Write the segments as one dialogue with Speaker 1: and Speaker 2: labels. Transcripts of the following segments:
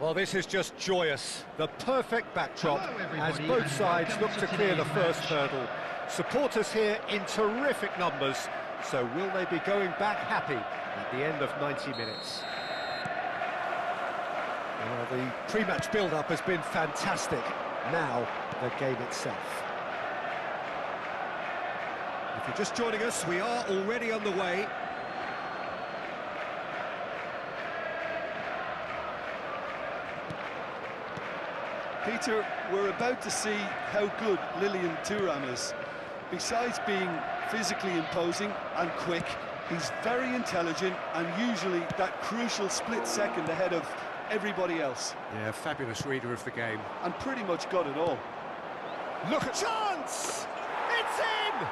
Speaker 1: Well, this is just joyous. The perfect backdrop as both sides look to clear the first hurdle. Supporters here in terrific numbers, so will they be going back happy at the end of 90 minutes? Well, the pre-match build-up has been fantastic. Now, the game itself. If you're just joining us, we are already on the way.
Speaker 2: Peter, we're about to see how good Lilian Thuram is, Besides being physically imposing and quick, he's very intelligent and usually that crucial split second ahead of everybody else.
Speaker 1: Yeah, fabulous reader of the game.
Speaker 2: And pretty much got it all.
Speaker 1: Look at chance! It's in!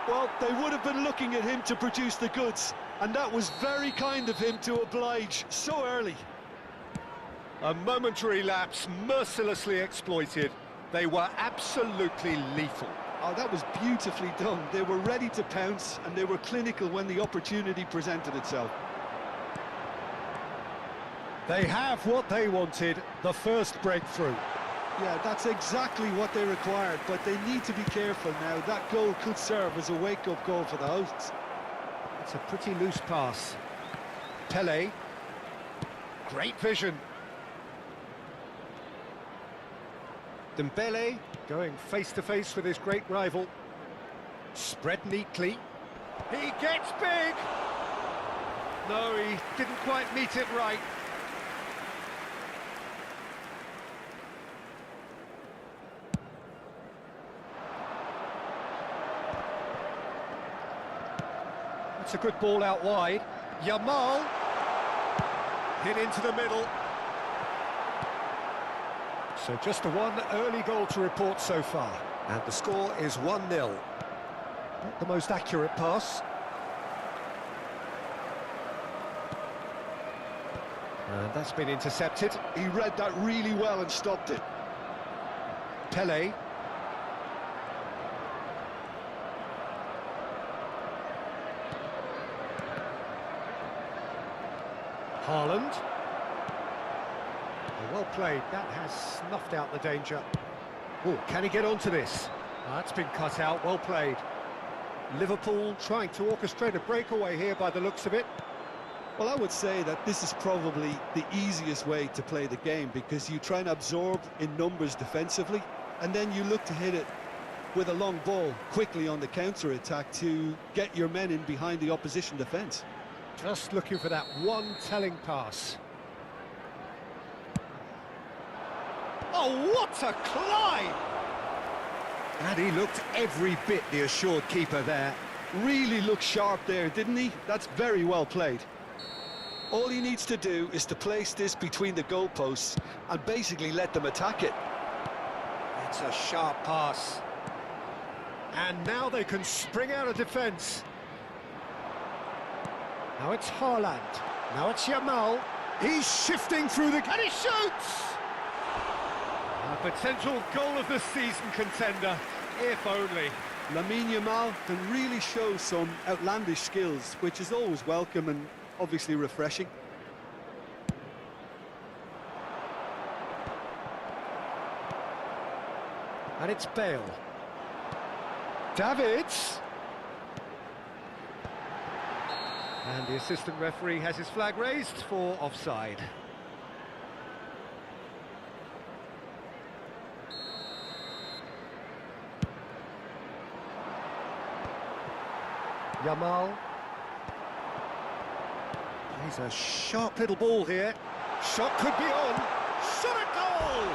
Speaker 2: Well, they would have been looking at him to produce the goods, and that was very kind of him to oblige so early.
Speaker 1: A momentary lapse, mercilessly exploited. They were absolutely lethal.
Speaker 2: Oh, that was beautifully done. They were ready to pounce, and they were clinical when the opportunity presented itself.
Speaker 1: They have what they wanted, the first breakthrough.
Speaker 2: Yeah, that's exactly what they required, but they need to be careful now. That goal could serve as a wake-up call for the hosts.
Speaker 1: It's a pretty loose pass. Pele. Great vision. Dembele going face-to-face with his great rival. Spread neatly. He gets big! No, he didn't quite meet it right. It's a good ball out wide. Yamal hit into the middle. So just the one early goal to report so far. And the score is 1-0. Not the most accurate pass. And that's been intercepted.
Speaker 2: He read that really well and stopped it.
Speaker 1: Pele. Haaland. Well played, that has snuffed out the danger. Oh, can he get onto this? That's been cut out, well played. Liverpool trying to orchestrate a breakaway here by the looks of it.
Speaker 2: Well, I would say that this is probably the easiest way to play the game because you try and absorb in numbers defensively and then you look to hit it with a long ball quickly on the counter-attack to get your men in behind the opposition defence.
Speaker 1: Just looking for that one telling pass. Oh, what a climb! And he looked every bit the assured keeper there.
Speaker 2: Really looked sharp there, didn't he? That's very well played. All he needs to do is to place this between the goalposts and basically let them attack it.
Speaker 1: It's a sharp pass. And now they can spring out of defence. Now it's Haaland. Now it's Yamal. He's shifting through the... And he shoots! A potential goal of the season contender, if only.
Speaker 2: Lamine Yamal can really show some outlandish skills, which is always welcome and obviously refreshing.
Speaker 1: And it's Bale. Davids. And the assistant referee has his flag raised for offside. Yamal. He's a sharp little ball here. Shot could be on. Shot at goal!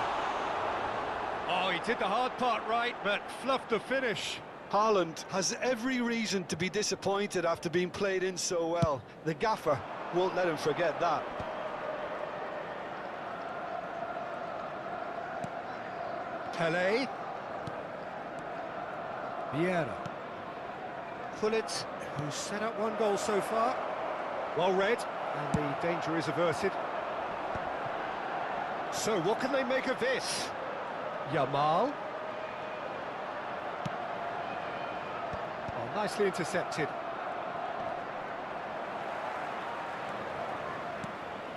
Speaker 1: Oh, he did the hard part right, but fluffed the finish.
Speaker 2: Haaland has every reason to be disappointed after being played in so well. The gaffer won't let him forget that.
Speaker 1: Pele. Vieira. Pullet, who's set up one goal so far. Well read, and the danger is averted. So what can they make of this? Yamal. Oh, nicely intercepted.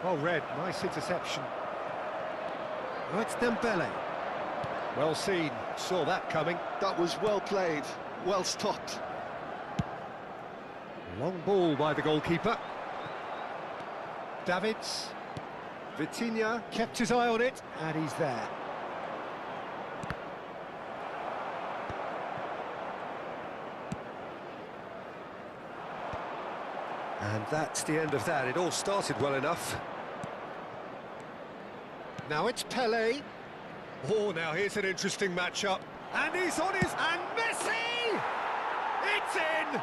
Speaker 1: Well read, nice interception. Oh, it's Dembele. Well seen, saw that coming.
Speaker 2: That was well played, well stopped.
Speaker 1: Long ball by the goalkeeper. Davids. Vitinha kept his eye on it, and he's there. And that's the end of that. It all started well enough. Now it's Pele. Oh, now here's an interesting matchup. And he's on his... And Messi! It's in!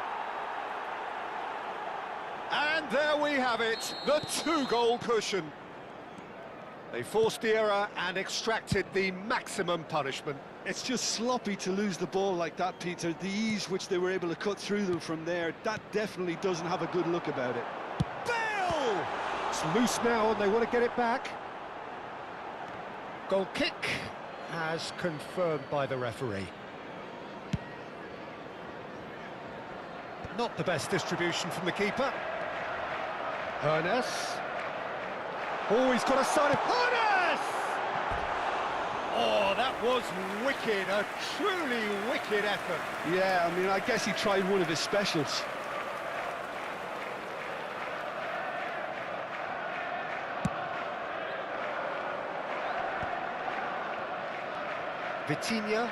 Speaker 1: And there we have it, the two-goal cushion. They forced the error and extracted the maximum punishment.
Speaker 2: It's just sloppy to lose the ball like that, Peter. The ease which they were able to cut through them from there, that definitely doesn't have a good look about it.
Speaker 1: Bale! It's loose now and they want to get it back. Goal kick as confirmed by the referee. Not the best distribution from the keeper. Ernest. Oh, he's got a side of... Ernest! Oh, that was wicked, a truly wicked effort.
Speaker 2: Yeah, I mean, I guess he tried one of his specials.
Speaker 1: Vitinha.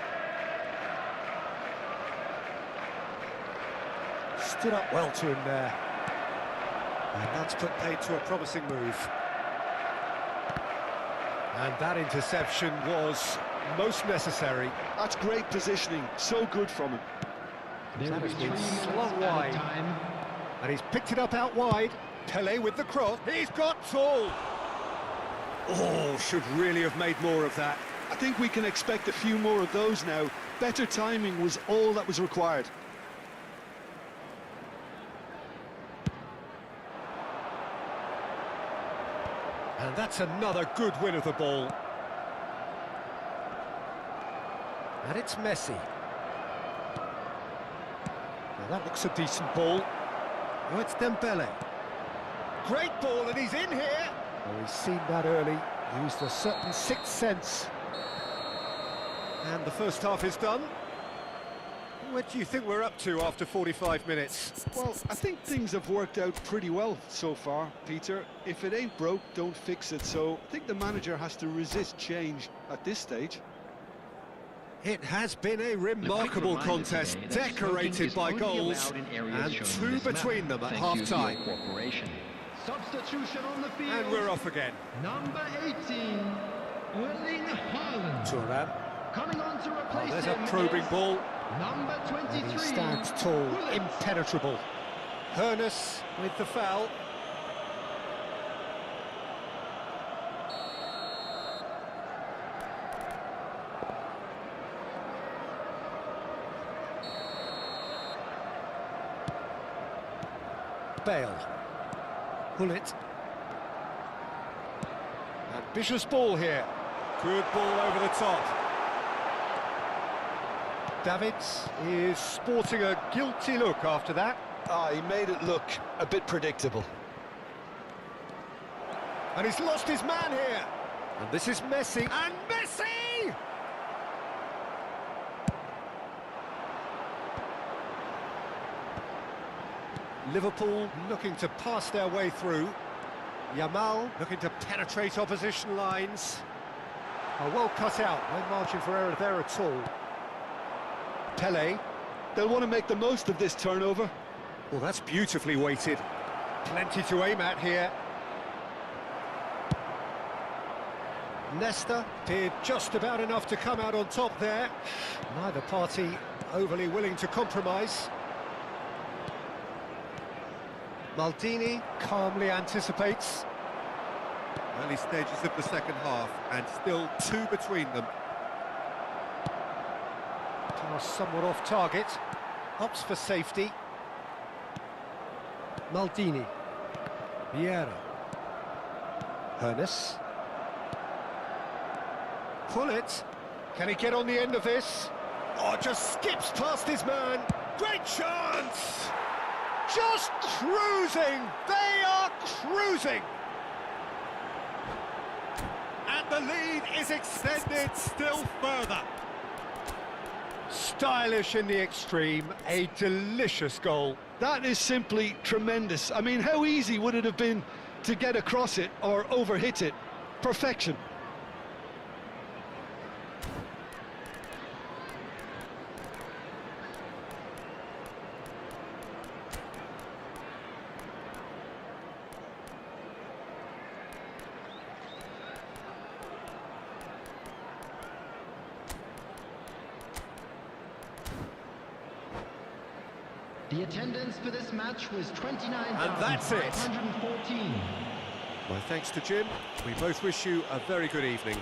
Speaker 1: Stood up well to him there. And that's put paid to a promising move. And that interception was most necessary.
Speaker 2: That's great positioning, so good from him.
Speaker 1: That has been slung wide. And he's picked it up out wide. Pele with the cross. He's got tall. Oh, should really have made more of that.
Speaker 2: I think we can expect a few more of those now. Better timing was all that was required.
Speaker 1: And that's another good win of the ball. And it's Messi. Now that looks a decent ball. Oh, it's Dembele. Great ball, and he's in here. Oh, he's seen that early. Used a certain sixth sense. And the first half is done. What do you think we're up to after 45 minutes?
Speaker 2: Well, I think things have worked out pretty well so far, Peter. If it ain't broke, don't fix it. So I think the manager has to resist change at this stage.
Speaker 1: It has been a remarkable contest, decorated by goals, and two between them at half-time.
Speaker 3: Substitution on the field.
Speaker 1: And we're off again.
Speaker 3: Number 18, Erling Haaland.
Speaker 1: Thuram.
Speaker 3: Coming on to replace
Speaker 1: There's
Speaker 3: him
Speaker 1: a probing
Speaker 3: is
Speaker 1: ball.
Speaker 3: Number 23.
Speaker 1: And he stands tall, impenetrable. Ernest with the foul. Bale. Hullet. Ambitious ball here. Good ball over the top. Davids is sporting a guilty look after that.
Speaker 2: He made it look a bit predictable.
Speaker 1: And he's lost his man here. And this is Messi. And Messi! Liverpool looking to pass their way through. Yamal looking to penetrate opposition lines. Well cut out, no margin for error there at all. Pele.
Speaker 2: They'll want to make the most of this turnover.
Speaker 1: Well, that's beautifully weighted. Plenty to aim at here. Nesta appeared just about enough to come out on top there. Neither party overly willing to compromise. Maldini calmly anticipates.
Speaker 4: Early stages of the second half, and still two between them.
Speaker 1: Pass somewhat off target. Opts for safety. Maldini. Vieira. Ernest. Pull it. Can he get on the end of this? Oh, just skips past his man. Great chance! Just cruising! They are cruising! And the lead is extended still further. Stylish in the extreme, a delicious goal.
Speaker 2: That is simply tremendous. I mean, how easy would it have been to get across it or overhit it? Perfection.
Speaker 3: The attendance for this match was 29,514.
Speaker 1: And that's it. My thanks to Jim. We both wish you a very good evening.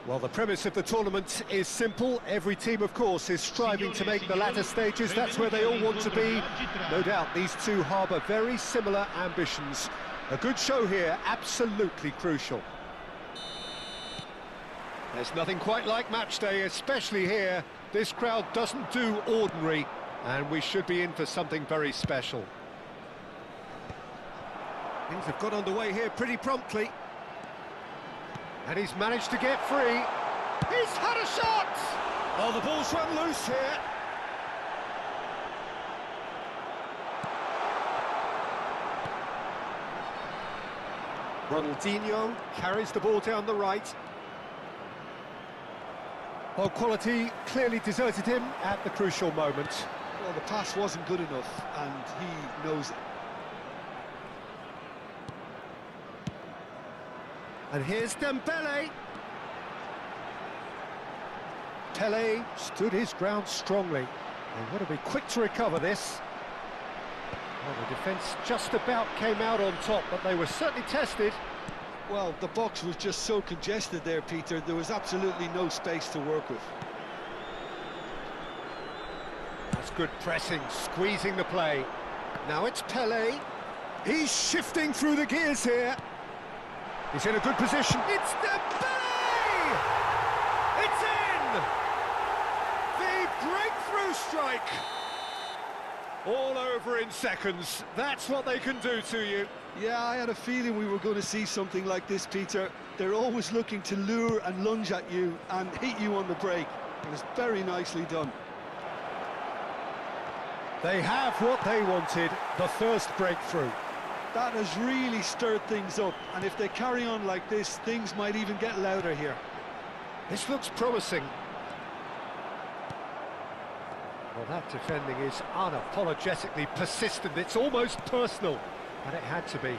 Speaker 1: Well, the premise of the tournament is simple. Every team, of course, is striving to make the latter stages. That's where they all want to be. No doubt these two harbour very similar ambitions. A good show here, absolutely crucial. There's nothing quite like match day, especially here. This crowd doesn't do ordinary, and we should be in for something very special. Things have got underway here pretty promptly. And he's managed to get free. He's had a shot! Oh, the ball's run loose here. Ronaldinho carries the ball down the right. Well, quality clearly deserted him at the crucial moment.
Speaker 2: Well, the pass wasn't good enough, and he knows it.
Speaker 1: And here's Dembele. Pele stood his ground strongly. They've got to be quick to recover this. Well, the defence just about came out on top, but they were certainly tested.
Speaker 2: Well, the box was just so congested there, Peter. There was absolutely no space to work with.
Speaker 1: That's good pressing, squeezing the play. Now it's Pele. He's shifting through the gears here. He's in a good position. It's Dembele! It's in! The breakthrough strike! All over in seconds. That's what they can do to you.
Speaker 2: Yeah, I had a feeling we were going to see something like this, Peter. They're always looking to lure and lunge at you and hit you on the break. It was very nicely done.
Speaker 1: They have what they wanted, the first breakthrough.
Speaker 2: That has really stirred things up, and if they carry on like this, things might even get louder here.
Speaker 1: This looks promising. Well, that defending is unapologetically persistent. It's almost personal, and it had to be.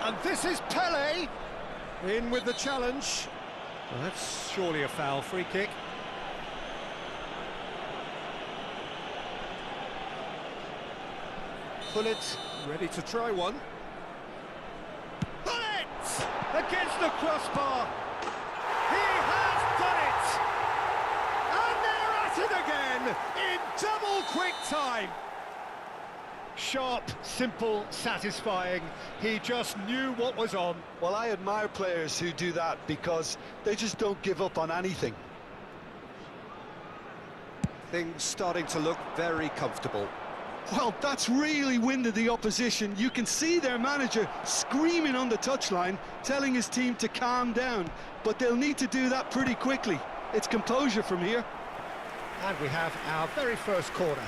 Speaker 1: And this is Pele, in with the challenge. Well, that's surely a foul, free kick. Bullet, ready to try one. Bullet! Against the crossbar. He has done it! And they're in double quick time. Sharp, simple, satisfying. He just knew what was on.
Speaker 2: Well, I admire players who do that because they just don't give up on anything.
Speaker 4: Things starting to look very comfortable.
Speaker 2: Well, that's really winded the opposition. You can see their manager screaming on the touchline, telling his team to calm down. But they'll need to do that pretty quickly. It's composure from here.
Speaker 1: And we have our very first corner.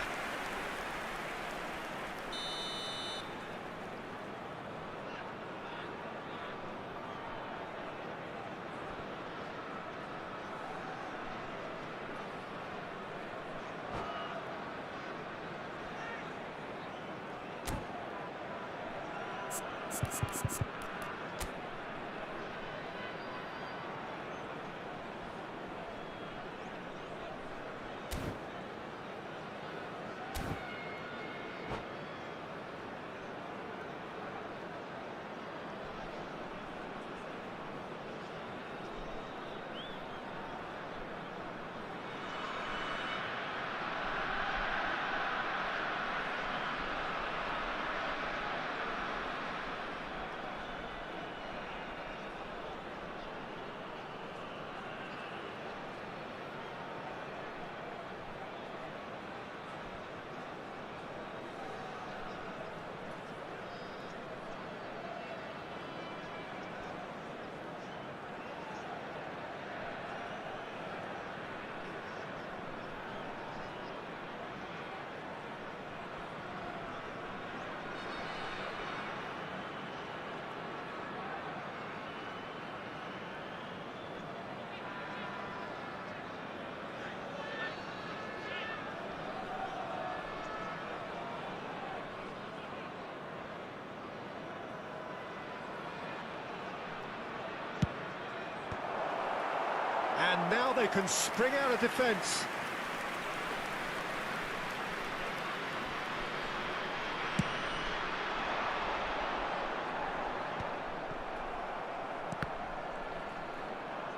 Speaker 1: And now they can spring out of defence.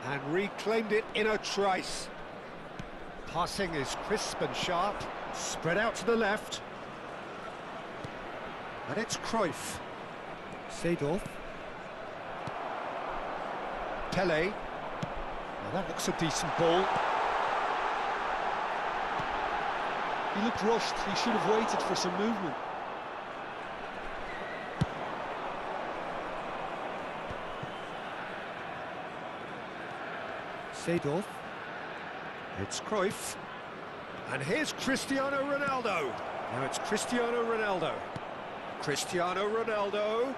Speaker 1: And reclaimed it in a trice. Passing is crisp and sharp. Spread out to the left. And it's Cruyff. Seedorf. Pele. Well, that looks a decent ball.
Speaker 2: He looked rushed. He should have waited for some movement.
Speaker 1: Seedorf. It's Cruyff. And here's Cristiano Ronaldo. Now it's Cristiano Ronaldo. Cristiano Ronaldo.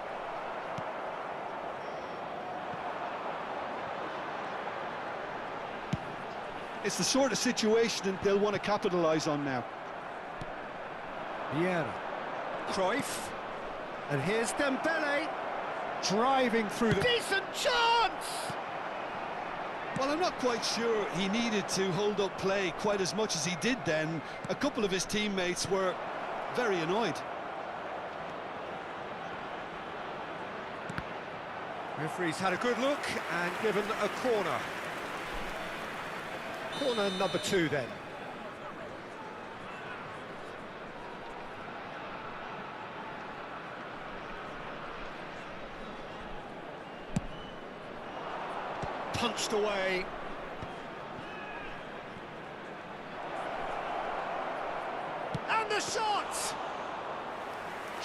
Speaker 2: It's the sort of situation they'll want to capitalise on now.
Speaker 1: Vieira. Cruyff. And here's Dembele. Driving through the... Decent chance!
Speaker 2: Well, I'm not quite sure he needed to hold up play quite as much as he did then. A couple of his teammates were very annoyed.
Speaker 1: Referee's had a good look and given a corner. Corner number 2 then. Punched away. And the shot!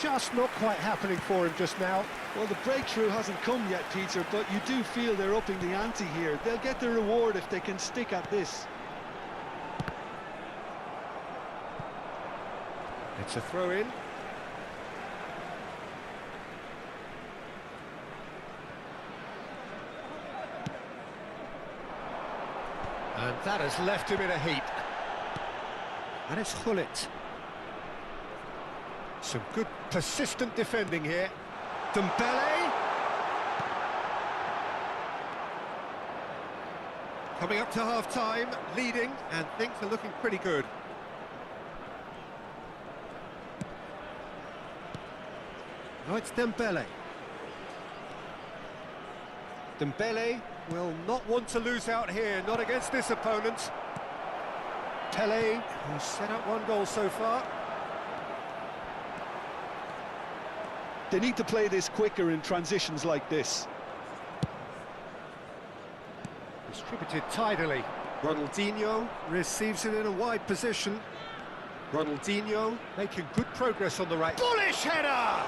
Speaker 1: Just not quite happening for him just now.
Speaker 2: Well, the breakthrough hasn't come yet, Peter, but you do feel they're upping the ante here. They'll get the reward if they can stick at this.
Speaker 1: It's a throw-in. And that has left him in a heap. And it's Hullet. Some good persistent defending here. Dembele.
Speaker 4: Coming up to half-time, leading, and things are looking pretty good.
Speaker 1: Now it's Dembele. Dembele will not want to lose out here, not against this opponent. Pele, who's set up one goal so far.
Speaker 2: They need to play this quicker in transitions like this.
Speaker 1: Distributed tidily.
Speaker 4: Ronaldinho receives it in a wide position. Ronaldinho
Speaker 1: Making good progress on the right. Bullish header!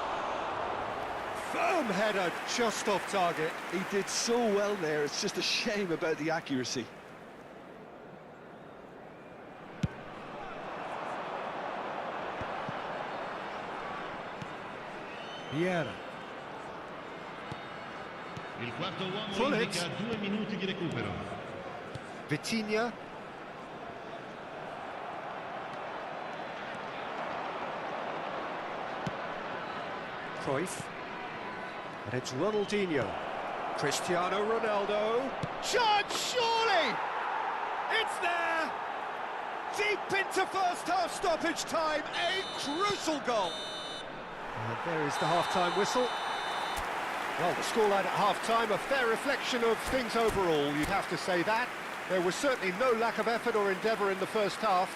Speaker 1: Firm header, just off target.
Speaker 2: He did so well there, it's just a shame about the accuracy.
Speaker 1: Vieira.
Speaker 5: Il quarto uomo
Speaker 1: Pull it.
Speaker 5: indica 2 minuti di recupero.
Speaker 1: Vitinha. Cruyff. And it's Ronaldinho. Cristiano Ronaldo. Chance, surely! It's there! Deep into first half stoppage time, a crucial goal. And there is the half-time whistle. Well, the scoreline at half-time, a fair reflection of things overall, you'd have to say that. There was certainly no lack of effort or endeavour in the first half.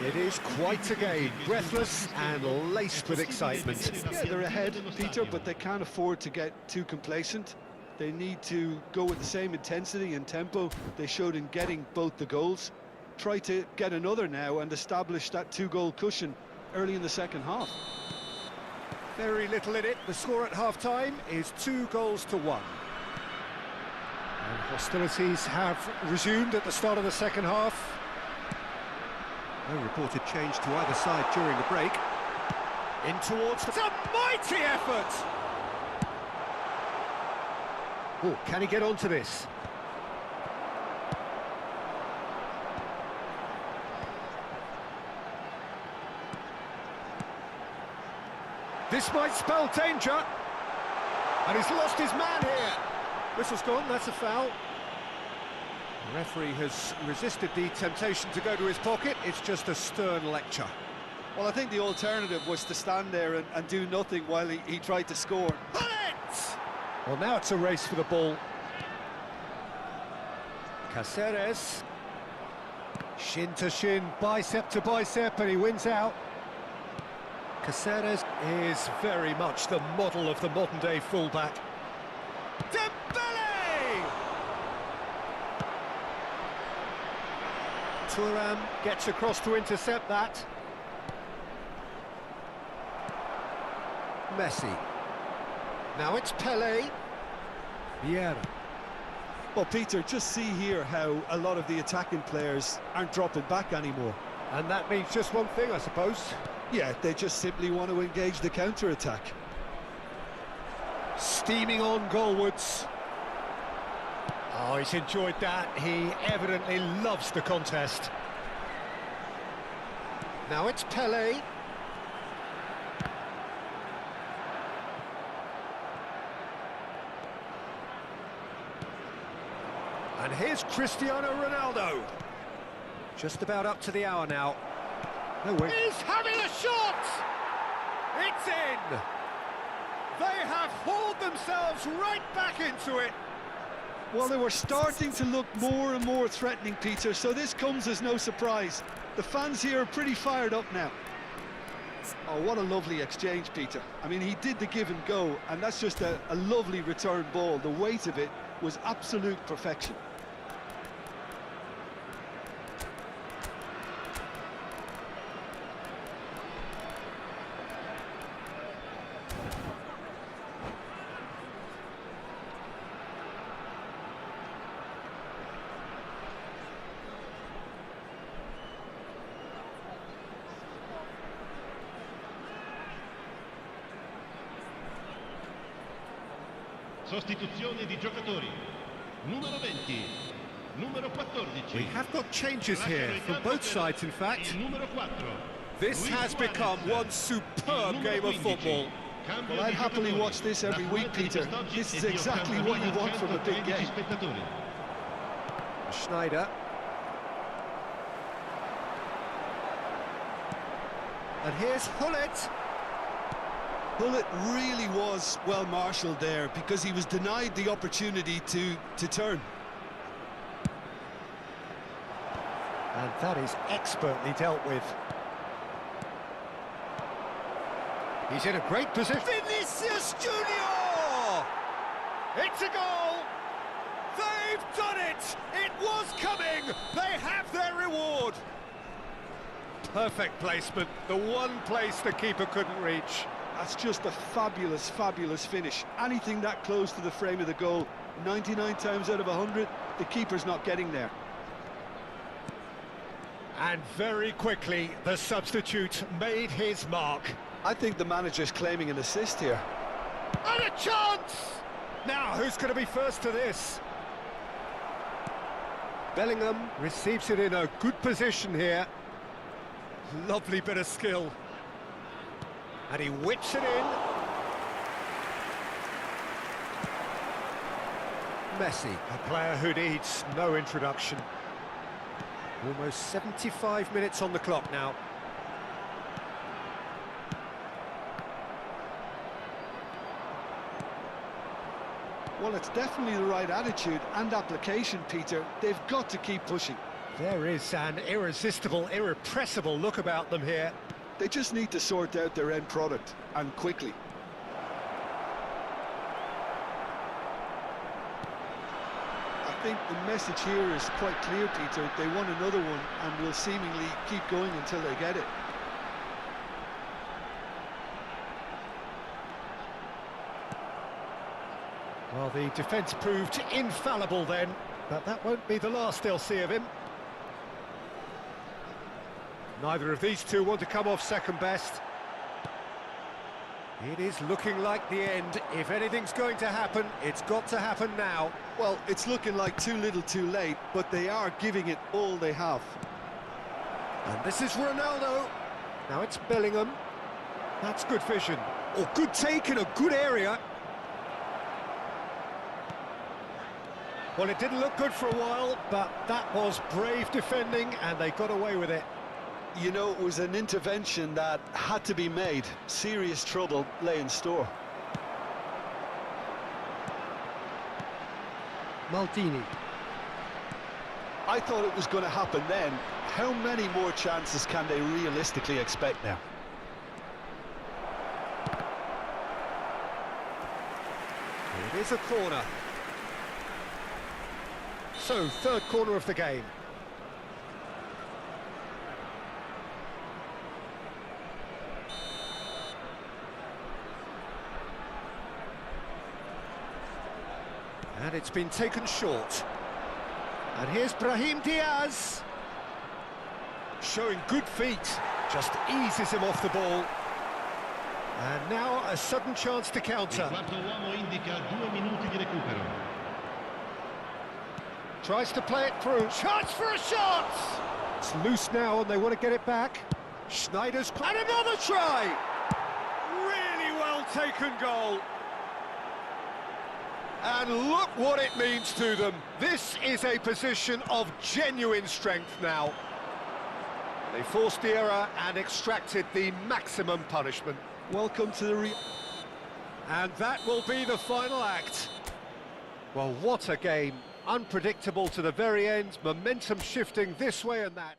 Speaker 1: It is quite a game, breathless and laced with excitement.
Speaker 2: Yeah, they're ahead, Peter, but they can't afford to get too complacent. They need to go with the same intensity and tempo they showed in getting both the goals. Try to get another now and establish that two-goal cushion early in the second half.
Speaker 1: Very little in it. The score at half-time is 2-1. And hostilities have resumed at the start of the second half.
Speaker 4: no reported change to either side during the break.
Speaker 1: In towards... It's a mighty effort! Oh, can he get onto this? This might spell danger. And he's lost his man here. Whistle's gone, that's a foul. The referee has resisted the temptation to go to his pocket. It's just a stern lecture.
Speaker 2: Well, I think the alternative was to stand there and do nothing while he tried to score.
Speaker 1: Pull it! Well, now it's a race for the ball. Cáceres. Shin to shin, bicep to bicep, and he wins out. Cáceres is very much the model of the modern-day fullback. Dembele! Thuram gets across to intercept that. Messi. Now it's Pele. Vieira.
Speaker 2: Well, Peter, just see here how a lot of the attacking players aren't dropping back anymore.
Speaker 1: And that means just one thing, I suppose.
Speaker 2: Yeah, they just simply want to engage the counter-attack.
Speaker 1: Steaming on goalwards. Oh, he's enjoyed that. He evidently loves the contest. Now it's Pele. And here's Cristiano Ronaldo. Just about up to the hour now. No way. He's having a shot! It's in! They have hauled themselves right back into it.
Speaker 2: Well, they were starting to look more and more threatening, Peter, so this comes as no surprise. The fans here are pretty fired up now. Oh, what a lovely exchange, Peter. I mean, he did the give and go, and that's just a lovely return ball. The weight of it was absolute perfection.
Speaker 5: Sostituzione di giocatori. Numero 20, numero 14.
Speaker 1: We have got changes here from both sides, in fact.
Speaker 5: Il numero 4.
Speaker 1: This has become one superb game of football.
Speaker 2: Well, I'd happily watch this every week, Peter. This is exactly what you want from a big game.
Speaker 1: Schneider. And here's Hullet.
Speaker 2: Hullet really was well marshalled there because he was denied the opportunity to turn.
Speaker 1: And that is expertly dealt with. He's in a great position.
Speaker 4: Vinicius Junior! It's a goal! They've done it! It was coming! They have their reward!
Speaker 1: Perfect placement, the one place the keeper couldn't reach.
Speaker 2: That's just a fabulous, fabulous finish. Anything that close to the frame of the goal, 99 times out of 100, the keeper's not getting there.
Speaker 1: And very quickly, the substitute made his mark.
Speaker 2: I think the manager's claiming an assist here.
Speaker 1: And a chance! Now, who's going to be first to this? Bellingham receives it in a good position here. Lovely bit of skill. And he whips it in. Messi, a player who needs no introduction. Almost 75 minutes on the clock now.
Speaker 2: Well, it's definitely the right attitude and application, Peter. They've got to keep pushing.
Speaker 1: There is an irresistible, irrepressible look about them here.
Speaker 2: They just need to sort out their end product, and quickly. I think the message here is quite clear, Peter. They want another one and will seemingly keep going until they get it.
Speaker 1: Well, the defence proved infallible then, but that won't be the last they'll see of him. Neither of these two want to come off second best. It is looking like the end. If anything's going to happen, it's got to happen now.
Speaker 2: Well, it's looking like too little too late, but they are giving it all they have.
Speaker 1: And this is Ronaldo. Now it's Bellingham. That's good vision. Or good take in a good area. Well, it didn't look good for a while, but that was brave defending, and they got away with it.
Speaker 2: You know, it was an intervention that had to be made. Serious trouble lay in store.
Speaker 4: Maldini.
Speaker 2: I thought it was going to happen then. How many more chances can they realistically expect now?
Speaker 1: It is a corner. So, third corner of the game. And it's been taken short. And here's Brahim Diaz. Showing good feet. Just eases him off the ball. And now a sudden chance to counter.
Speaker 5: Il quarto uomo indica 2 minuti di recupero.
Speaker 1: Tries to play it through. Chance for a shot! It's loose now and they want to get it back. Schneider's... And another try! Really well taken goal. And look what it means to them. This is a position of genuine strength now. They forced the error and extracted the maximum punishment.
Speaker 2: Welcome to the
Speaker 1: And that will be the final act. Well, what a game. Unpredictable to the very end, momentum shifting this way and that.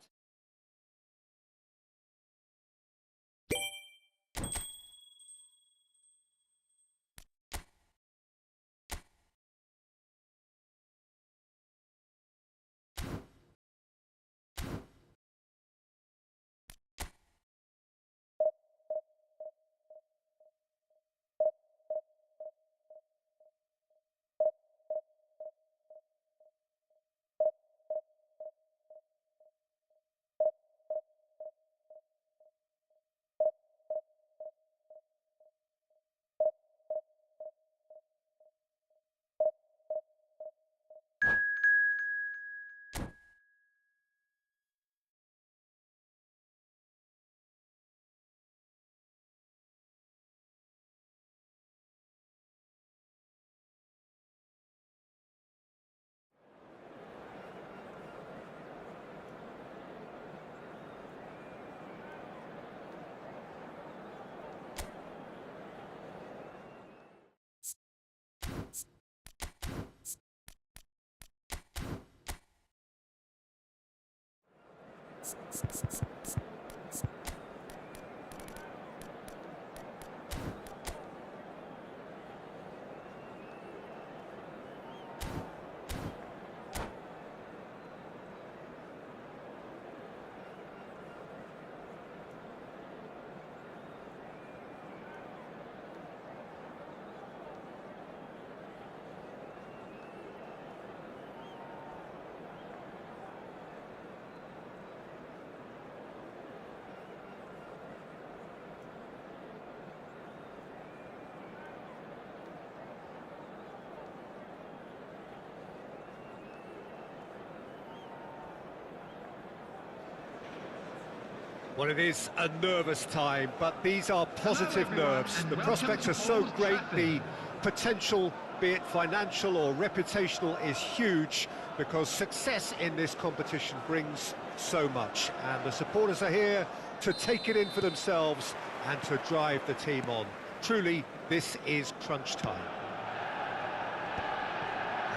Speaker 1: Well, it is a nervous time, but these are positive nerves. The prospects are so great, the potential, be it financial or reputational, is huge, because success in this competition brings so much. And the supporters are here to take it in for themselves and to drive the team on. Truly, this is crunch time.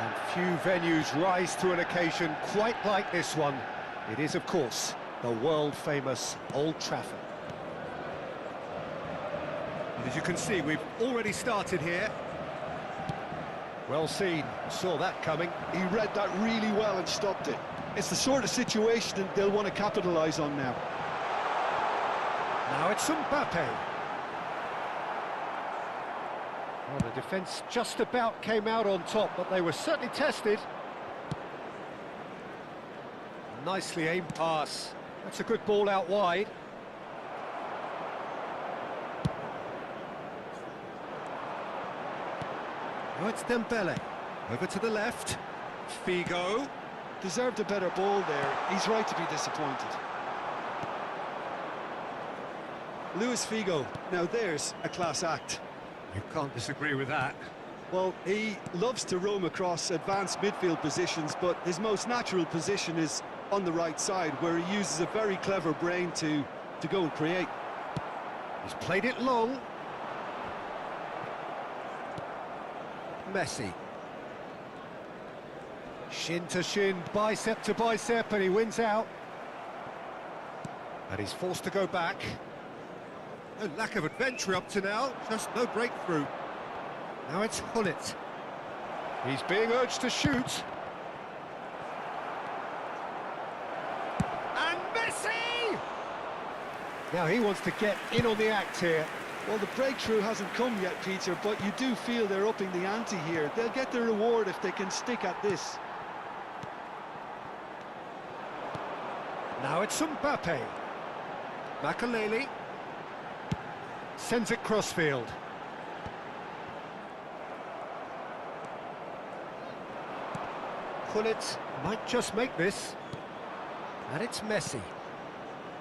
Speaker 1: And few venues rise to an occasion quite like this one. It is, of course, the world-famous Old Trafford. And as you can see, we've already started here. Well seen, saw that coming.
Speaker 2: He read that really well and stopped it. It's the sort of situation that they'll want to capitalise on now.
Speaker 1: Now it's Mbappe. Well, the defence just about came out on top, but they were certainly tested. Nicely aimed pass. That's a good ball out wide. Oh, it's Dembele. Over to the left. Figo.
Speaker 2: Deserved a better ball there. He's right to be disappointed. Luis Figo. Now there's a class act.
Speaker 1: You can't disagree with that.
Speaker 2: Well, he loves to roam across advanced midfield positions, but his most natural position is on the right side, where he uses a very clever brain to go and create.
Speaker 1: He's played it long. Messi. Shin to shin, bicep to bicep, and he wins out. And he's forced to go back. No lack of adventure up to now, just no breakthrough. Now it's Hullet. He's being urged to shoot. And Messi! Now he wants to get in on the act here.
Speaker 2: Well, the breakthrough hasn't come yet, Peter, but you do feel they're upping the ante here. They'll get their reward if they can stick at this.
Speaker 1: Now it's Mbappe. Makaleli. Sends it crossfield. Hullet might just make this. And it's Messi.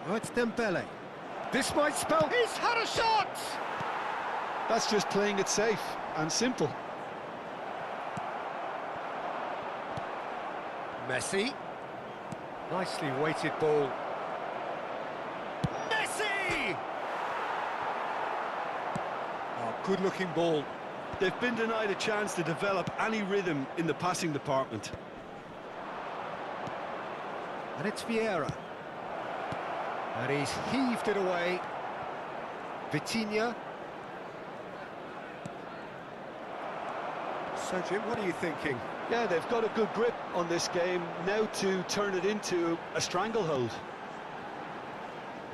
Speaker 1: Oh, it's Dembele. This might spell... He's had a shot!
Speaker 2: That's just playing it safe and simple.
Speaker 1: Messi. Nicely weighted ball. Messi! Oh, good-looking ball.
Speaker 2: They've been denied a chance to develop any rhythm in the passing department.
Speaker 1: And it's Vieira. And he's heaved it away. Vitinha. So, Jim, what are you thinking?
Speaker 2: Yeah, they've got a good grip on this game, now to turn it into a stranglehold.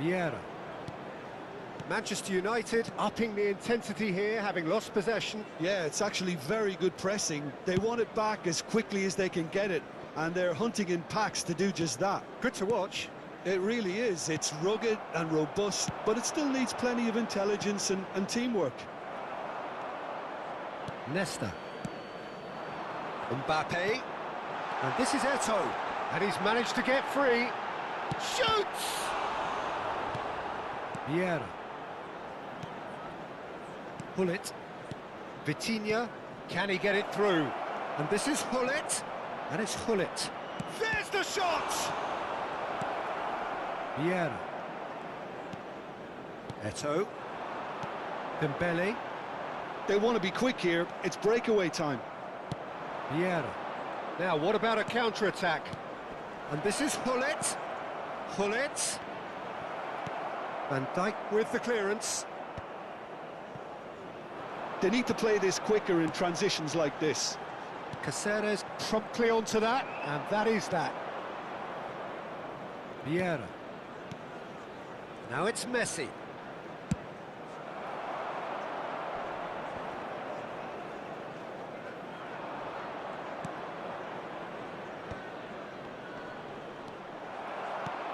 Speaker 1: Vieira. Manchester United upping the intensity here, having lost possession.
Speaker 2: Yeah, it's actually very good pressing. They want it back as quickly as they can get it, and they're hunting in packs to do just that.
Speaker 1: Good to watch.
Speaker 2: It really is. It's rugged and robust, but it still needs plenty of intelligence and teamwork.
Speaker 1: Nesta. Mbappe. And this is Eto'o. And he's managed to get free. Shoots! Vieira. Hullet. Vitinha. Can he get it through? And this is Hullet. And it's Hullet. There's the shot! Vieira. Eto'o. Dembele.
Speaker 2: They want to be quick here. It's breakaway time.
Speaker 1: Vieira. Now, what about a counter-attack? And this is Hullet. pull it. Van Dijk with the clearance.
Speaker 2: They need to play this quicker in transitions like this.
Speaker 1: Caceres promptly onto that, and that is that. Vieira. Now it's Messi.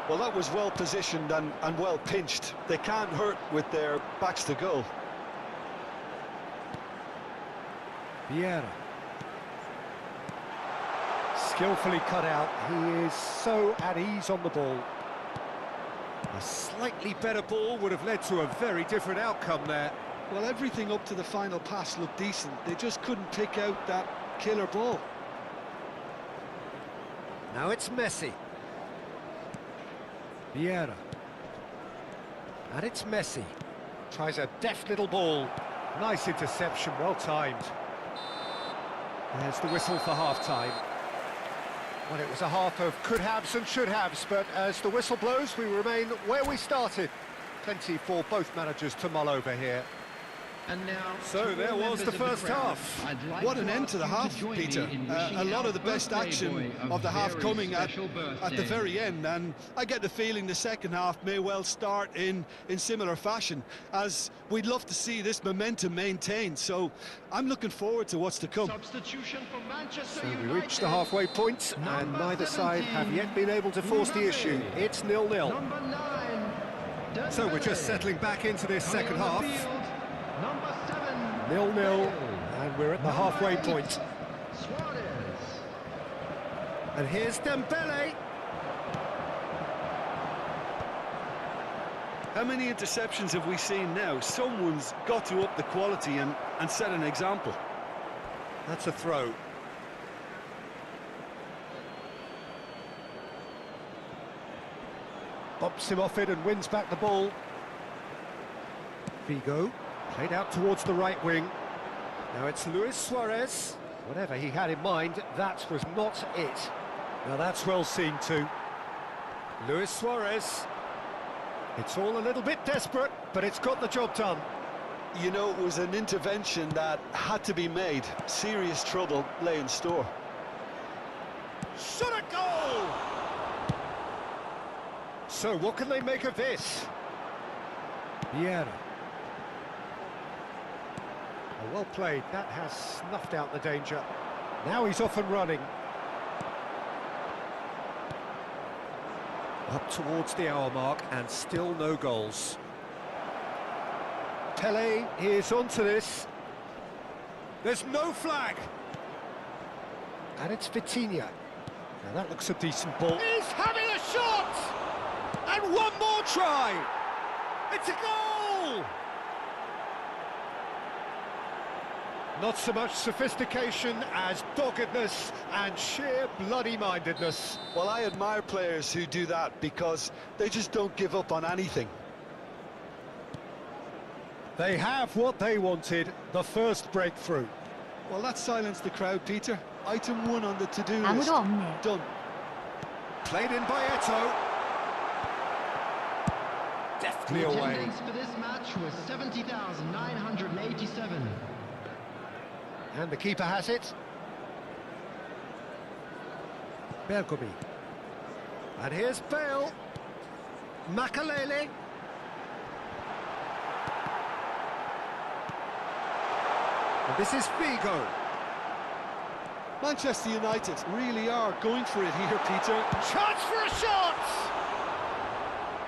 Speaker 2: Well, that was well positioned and well pinched. They can't hurt with their backs to goal.
Speaker 1: Vieira. Skillfully cut out. He is so at ease on the ball. A slightly better ball would have led to a very different outcome there.
Speaker 2: Well, everything up to the final pass looked decent. They just couldn't pick out that killer ball.
Speaker 1: Now it's Messi. Vieira. And it's Messi. Tries a deft little ball. Nice interception, well timed. There's the whistle for half-time. Well, it was a half of could-haves and should-haves, but as the whistle blows, we remain where we started. Plenty for both managers to mull over here.
Speaker 3: And now,
Speaker 1: So there was the first half.
Speaker 2: What an end to the half, Peter. A lot of the best action of the half coming at the very end, and I get the feeling the second half may well start in similar fashion, as we'd love to see this momentum maintained. So I'm looking forward to what's to come.
Speaker 3: Substitution for Manchester
Speaker 1: So we
Speaker 3: United.
Speaker 1: reached the halfway point, and
Speaker 3: Number
Speaker 1: neither side
Speaker 3: 17,
Speaker 1: have yet been able to force the issue. It's 0-0.
Speaker 3: Number 9,
Speaker 1: So we're just
Speaker 3: Dembele.
Speaker 1: settling back into this second
Speaker 3: Coming on
Speaker 1: half.
Speaker 3: the field, Number 7,
Speaker 1: 0-0, and we're at the halfway
Speaker 3: Number 8,
Speaker 1: point.
Speaker 3: Suarez.
Speaker 1: And here's Dembele.
Speaker 2: How many interceptions have we seen now? Someone's got to up the quality and set an example.
Speaker 1: That's a throw. Bumps him off it and wins back the ball. Figo, played out towards the right wing. Now it's Luis Suarez. Whatever he had in mind, that was not it. Now that's well seen too. Luis Suarez. It's all a little bit desperate, but it's got the job done.
Speaker 2: You know, it was an intervention that had to be made. Serious trouble lay in store.
Speaker 1: Shot a goal! So what can they make of this? Vieira. Oh, well played, that has snuffed out the danger. Now he's off and running. Up towards the hour mark and still no goals. Pele is onto this. There's no flag. And it's Vitinha. Now that looks a decent ball. He's having a shot! And one more try! It's a goal! Not so much sophistication as doggedness and sheer bloody-mindedness.
Speaker 2: Well, I admire players who do that because they just don't give up on anything.
Speaker 1: They have what they wanted, the first breakthrough.
Speaker 2: Well, that silenced the crowd, Peter. Item 1 on the to-do list.
Speaker 6: 아무도 없네.
Speaker 2: Done.
Speaker 1: Played in by Eto'o. Deftly
Speaker 3: The
Speaker 1: away.
Speaker 3: attendance for this match was 70,987.
Speaker 1: And the keeper has it. Bergomi. And here's Bale. Makalele. And this is Figo.
Speaker 2: Manchester United really are going for it here, Peter.
Speaker 1: Chance for a shot!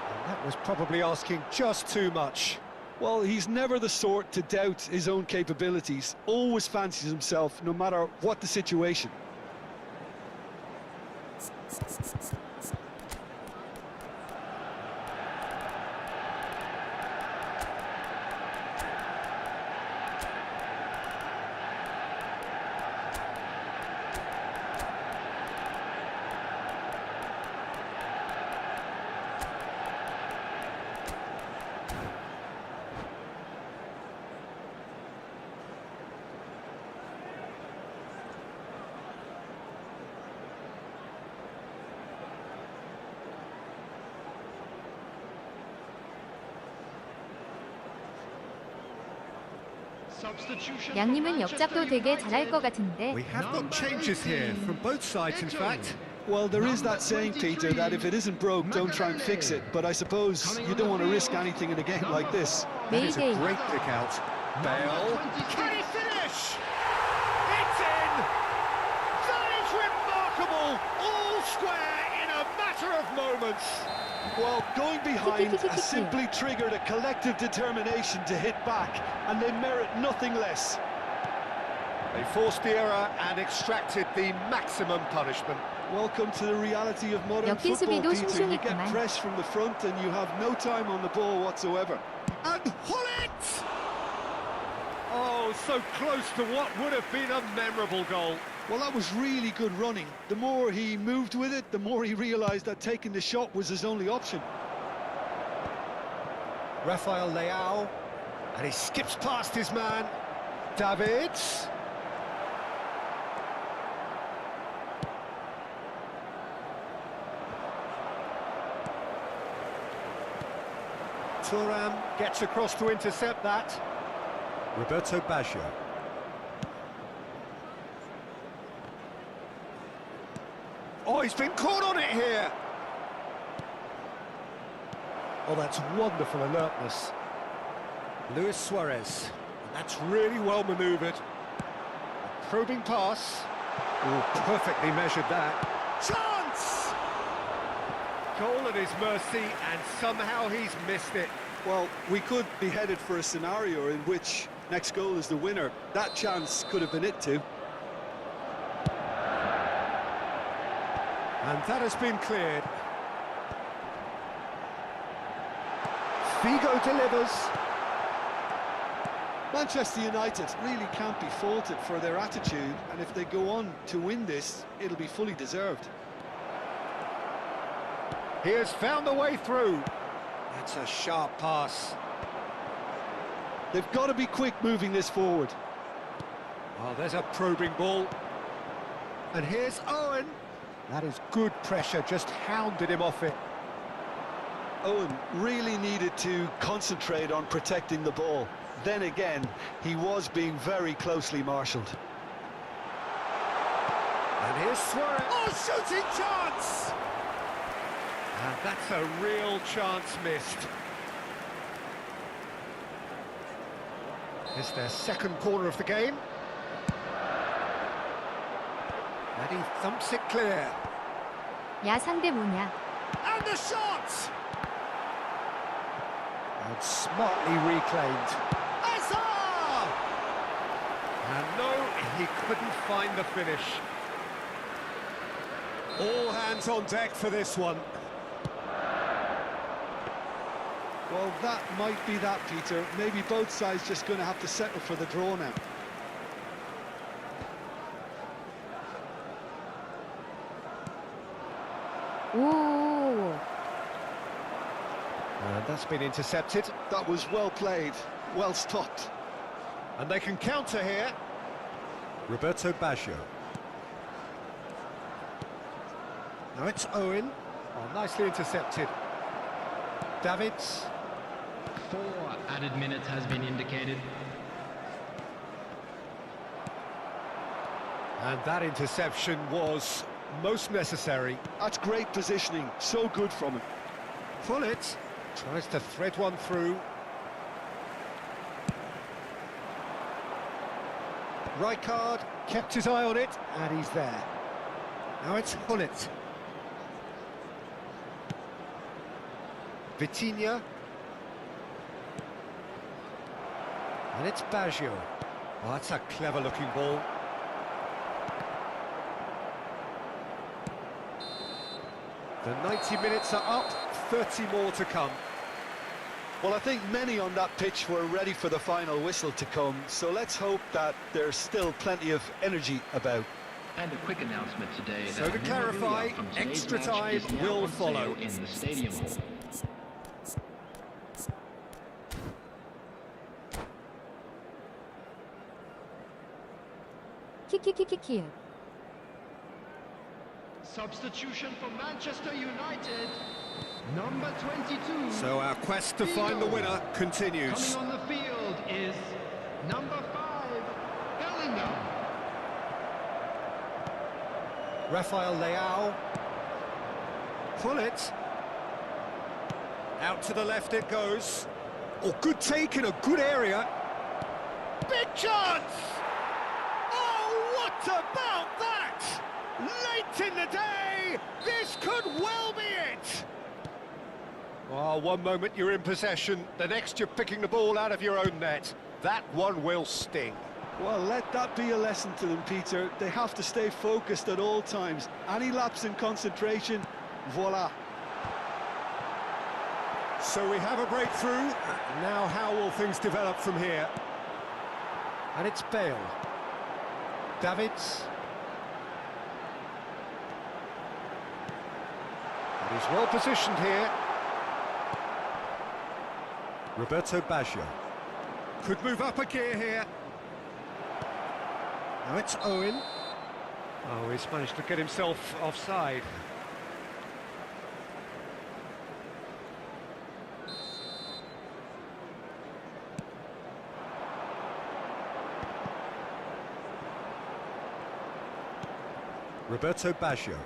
Speaker 1: And that was probably asking just too much.
Speaker 2: Well, he's never the sort to doubt his own capabilities. Always fancies himself, no matter what the situation.
Speaker 3: Substitution for
Speaker 6: 양님은
Speaker 3: Manchester
Speaker 6: 역작도 되게 잘할 것
Speaker 3: United.
Speaker 6: 같은데.
Speaker 1: We have got changes here from both sides, in fact.
Speaker 2: Well, there is that saying, Peter, that if it isn't broke, don't try and fix it. But I suppose you don't want to risk anything in a game like this.
Speaker 1: That is a
Speaker 6: 메이데이.
Speaker 1: great pick out. Bale. Can he finish? It's in! That is remarkable! All square in a matter of moments.
Speaker 2: Well, going behind
Speaker 6: Kick.
Speaker 2: has simply triggered a collective determination to hit back, and they merit nothing less.
Speaker 1: They forced the error and extracted the maximum punishment.
Speaker 2: Welcome to the reality of modern
Speaker 6: 역긴
Speaker 2: football,
Speaker 6: 수비도
Speaker 2: Peter. You get
Speaker 6: 숭숭했구만.
Speaker 2: pressed from the front and you have no time on the ball whatsoever.
Speaker 1: And Hullet! Oh, so close to what would have been a memorable goal.
Speaker 2: Well, that was really good running. The more he moved with it, the more he realised that taking the shot was his only option.
Speaker 1: Rafael Leao, and he skips past his man. Davids. Thuram gets across to intercept that. Roberto Baggio. Oh, he's been caught on it here. Oh, that's wonderful alertness. Luis Suarez. And that's really well manoeuvred. A probing pass. Oh, perfectly measured that. Chance! Goal at his mercy, and somehow he's missed it.
Speaker 2: Well, we could be headed for a scenario in which next goal is the winner. That chance could have been it too.
Speaker 1: And that has been cleared. Figo delivers.
Speaker 2: Manchester United really can't be faulted for their attitude, and if they go on to win this, it'll be fully deserved.
Speaker 1: He has found a way through. That's a sharp pass.
Speaker 2: They've got to be quick moving this forward.
Speaker 1: Oh, there's a probing ball. And here's Owen. That is good pressure, just hounded him off it.
Speaker 2: Owen really needed to concentrate on protecting the ball. Then again, he was being very closely marshalled.
Speaker 1: And here's Suarez. Oh, shooting chance! And that's a real chance missed. It's their second corner of the game. And he thumps it clear.
Speaker 6: 야 상대 뭐냐?
Speaker 1: And the shot! And smartly reclaimed. Hazard! And no, he couldn't find the finish. All hands on deck for this one.
Speaker 2: Well, that might be that, Peter. Maybe both sides just going to have to settle for the draw now.
Speaker 6: 오.
Speaker 1: And that's been intercepted.
Speaker 2: That was well played, well stopped.
Speaker 1: And they can counter here. Roberto Baggio. Now it's Owen. Oh, nicely intercepted. Davids.
Speaker 3: 4 added minutes has been indicated.
Speaker 1: And that interception was most necessary.
Speaker 2: That's great positioning, so good from him.
Speaker 1: Hullet tries to thread one through. Rijkaard kept his eye on it, and he's there. Now it's Hullet. Vitinha. And it's Baggio. Oh, that's a clever-looking ball. The 90 minutes are up, 30 more to come.
Speaker 2: Well, I think many on that pitch were ready for the final whistle to come, so let's hope that there's still plenty of energy about.
Speaker 7: And a quick announcement today.
Speaker 1: So to clarify, extra time will follow.
Speaker 7: In the stadium hall.
Speaker 6: 키키키키키.
Speaker 3: Substitution for Manchester United. Number 22.
Speaker 1: So our quest to find the winner continues.
Speaker 3: Coming on the field is
Speaker 5: Number 5, Bellingham.
Speaker 1: Rafael Leao. Pull it. Out to the left it goes. Oh, good take in a good area. Big chance! Oh, what about that? Late in the day, this could well be it. Oh, one moment you're in possession, the next you're picking the ball out of your own net. That one will sting.
Speaker 2: Well, let that be a lesson to them, Peter. They have to stay focused at all times. Any lapse in concentration, voila.
Speaker 1: So we have a breakthrough. Now how will things develop from here? And it's Bale. Davids. And he's well positioned here. Roberto Baggio. Could move up a gear here. Now it's Owen. Oh, he's managed to get himself offside. Roberto Baggio.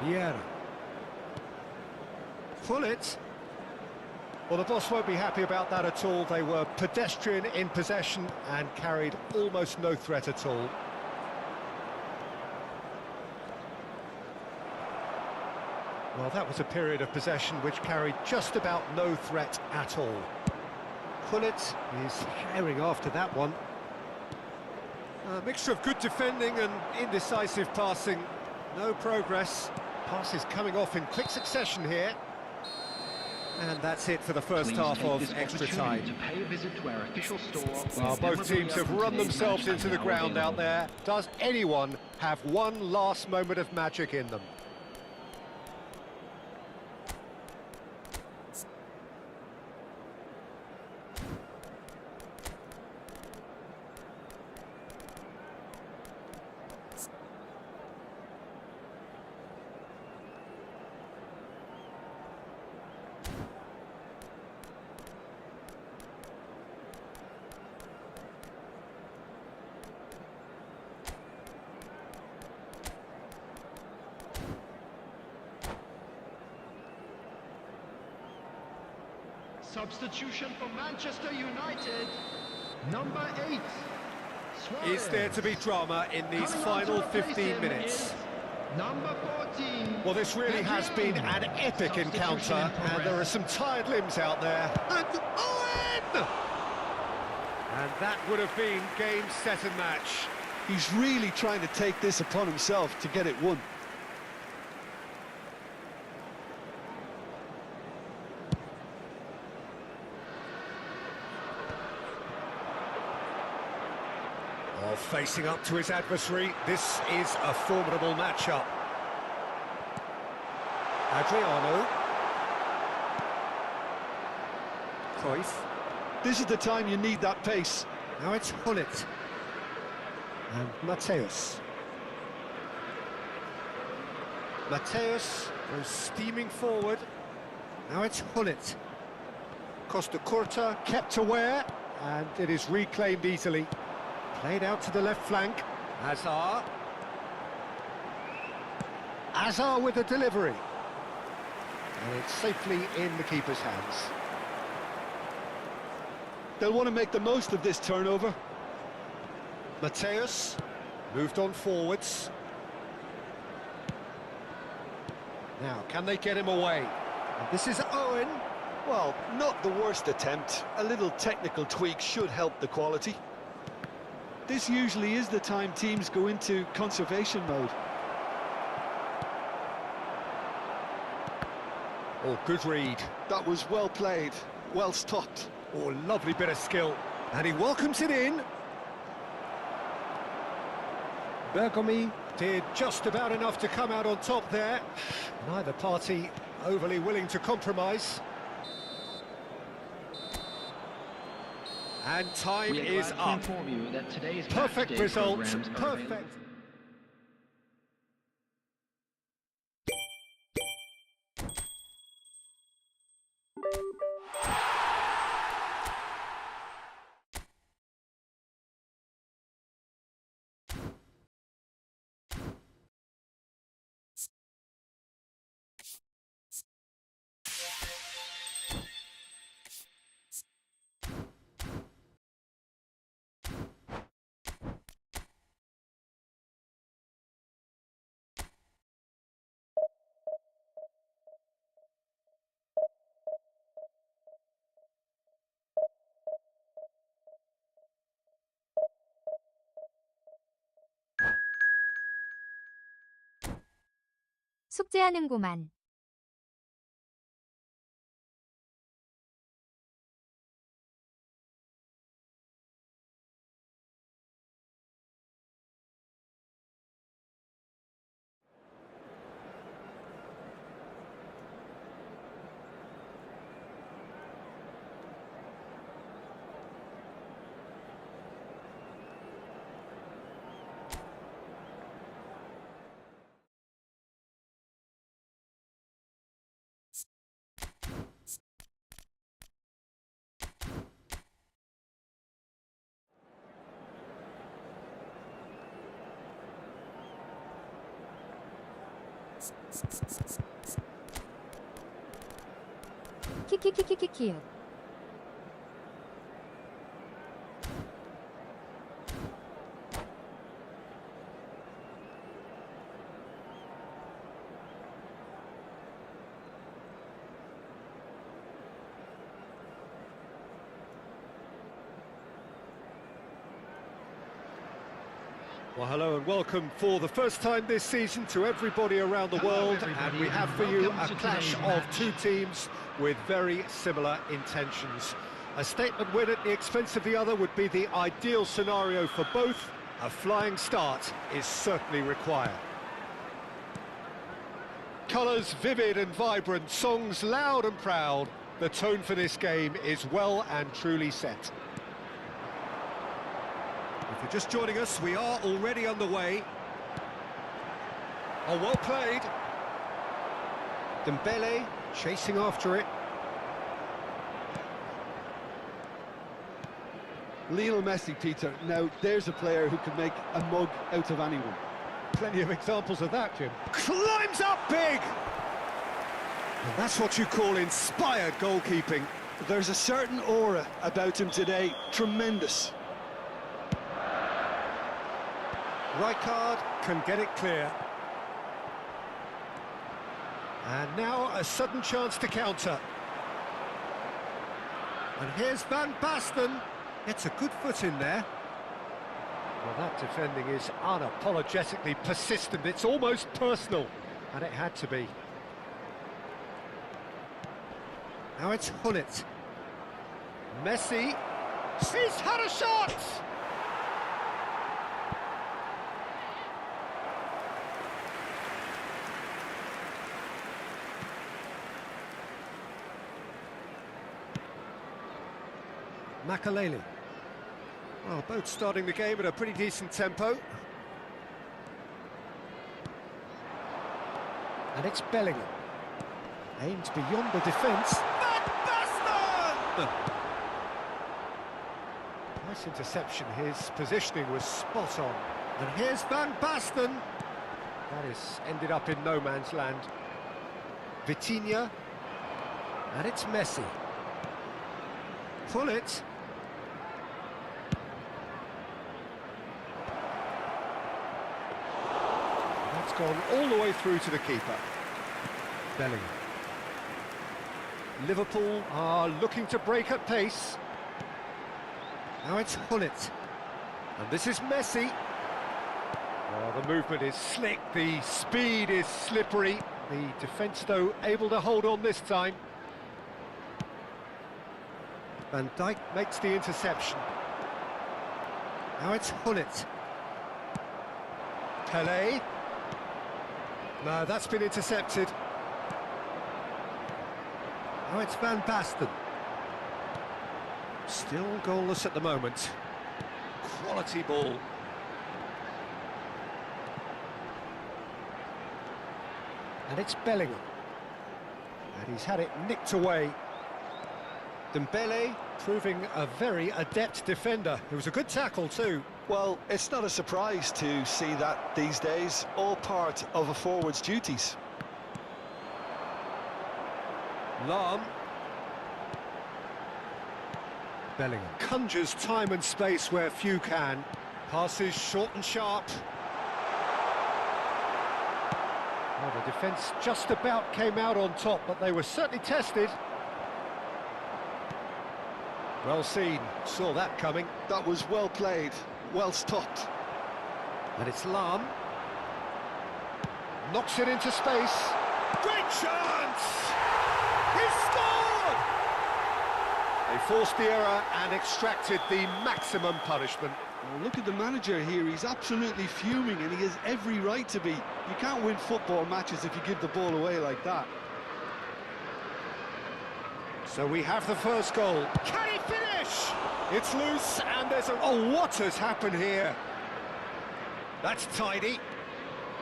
Speaker 1: Vieira. Pull it. Well, the boss won't be happy about that at all. They were pedestrian in possession and carried almost no threat at all. Well, that was a period of possession which carried just about no threat at all. Pullet is herring after that one. A mixture of good defending and indecisive passing. No progress. Passes coming off in quick succession here. And that's it for the first half of extra time.
Speaker 7: To pay a visit to our official store.
Speaker 1: Well, both teams have run themselves into the ground out there. Does anyone have one last moment of magic in them?
Speaker 5: Substitution for Manchester United. Number 8. Suarez.
Speaker 1: Is there to be drama in these
Speaker 5: Coming on
Speaker 1: final
Speaker 5: to replace
Speaker 1: 15
Speaker 5: him
Speaker 1: minutes?
Speaker 5: is Number 14.
Speaker 1: Well, this really has been an epic encounter, and there are some tired limbs out there. And Owen! And that would have been game, set and match.
Speaker 2: He's really trying to take this upon himself to get it won.
Speaker 1: Oh, facing up to his adversary, this is a formidable matchup. Adriano. Cruyff.
Speaker 2: This is the time you need that pace.
Speaker 1: Now it's Hullet. And Mateus. Mateus goes steaming forward. Now it's Hullet. Costa Curta kept aware, and it is reclaimed easily. Played out to the left flank. Hazard. Hazard with the delivery. And it's safely in the keeper's hands.
Speaker 2: They'll want to make the most of this turnover.
Speaker 1: Mateus moved on forwards. Now, can they get him away? And this is Owen.
Speaker 2: Well, not the worst attempt. A little technical tweak should help the quality. This usually is the time teams go into conservation mode.
Speaker 1: Oh, good read.
Speaker 2: That was well played, well stopped.
Speaker 1: Oh, lovely bit of skill. And he welcomes it in. Bergomi did just about enough to come out on top there. Neither party overly willing to compromise. And time
Speaker 7: We are
Speaker 1: is
Speaker 7: glad to
Speaker 1: up.
Speaker 7: inform you that today's
Speaker 1: Perfect
Speaker 7: match day
Speaker 1: result,
Speaker 7: programs are
Speaker 1: perfect.
Speaker 7: available.
Speaker 6: 숙제하는구만. 키키키키키키요.
Speaker 1: Well, hello and welcome for the first time this season to everybody around the
Speaker 3: Hello,
Speaker 1: world,
Speaker 3: everybody,
Speaker 1: and we have for
Speaker 3: and
Speaker 1: you
Speaker 3: welcome
Speaker 1: a
Speaker 3: to
Speaker 1: clash
Speaker 3: today's
Speaker 1: of
Speaker 3: match.
Speaker 1: two teams with very similar intentions. A statement win at the expense of the other would be the ideal scenario for both. A flying start is certainly required. Colours vivid and vibrant, songs loud and proud. The tone for this game is well and truly set. If you're just joining us, we are already underway. Oh, well played. Dembele chasing after it.
Speaker 2: Lionel Messi, Peter. Now, there's a player who can make a mug out of anyone.
Speaker 1: Plenty of examples of that, Jim. Climbs up big! And that's what you call inspired goalkeeping.
Speaker 2: There's a certain aura about him today. Tremendous.
Speaker 1: Rijkaard can get it clear. And now a sudden chance to counter. And here's Van Basten. Gets a good foot in there. Well, that defending is unapologetically persistent. It's almost personal. And it had to be. Now it's Hullet. Messi. He's had a shot! Makaleli. Well, both starting the game at a pretty decent tempo. And it's Bellingham. Aimed beyond the defence. Van Basten! Nice interception. His positioning was spot on. And here's Van Basten. That is ended up in no man's land. Vitinha. And it's Messi. Pull it. That's gone all the way through to the keeper. Bellingham. Liverpool are looking to break at pace. Now it's Hullet. And this is Messi. Oh, the movement is slick, the speed is slippery. The defence, though, able to hold on this time. Van Dijk makes the interception. Now it's Hullet. Pelé. No, that's been intercepted. Now it's Van Basten. Still goalless at the moment. Quality ball. And it's Bellingham. And he's had it nicked away. Dembele proving a very adept defender. It was a good tackle too.
Speaker 2: Well, it's not a surprise to see that these days, all part of a forward's duties.
Speaker 1: Lahm. Bellingham conjures time and space where few can. Passes short and sharp. Well, the defence just about came out on top, but they were certainly tested. Well seen, saw that coming.
Speaker 2: That was well played, well stopped.
Speaker 1: And it's Lahm. Knocks it into space.
Speaker 4: Great chance! He scored!
Speaker 1: They forced the error and extracted the maximum punishment.
Speaker 2: Well, look at the manager here. He's absolutely fuming, and he has every right to be. You can't win football matches if you give the ball away like that.
Speaker 1: So we have the first goal.
Speaker 4: Can he finish?
Speaker 1: It's loose, and there's a... Oh, what has happened here? That's tidy.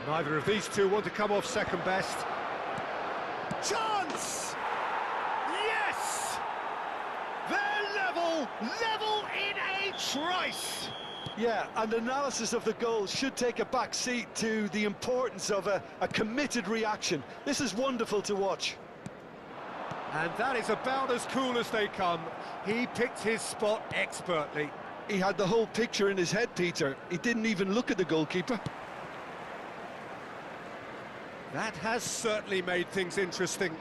Speaker 1: Neither of these two want to come off second best.
Speaker 4: Chance! Yes! They're level in a trice!
Speaker 2: Yeah, and analysis of the goal should take a back seat to the importance of a committed reaction. This is wonderful to watch.
Speaker 1: And that is about as cool as they come. He picked his spot expertly.
Speaker 2: He had the whole picture in his head, Peter. He didn't even look at the goalkeeper.
Speaker 1: That has certainly made things interesting.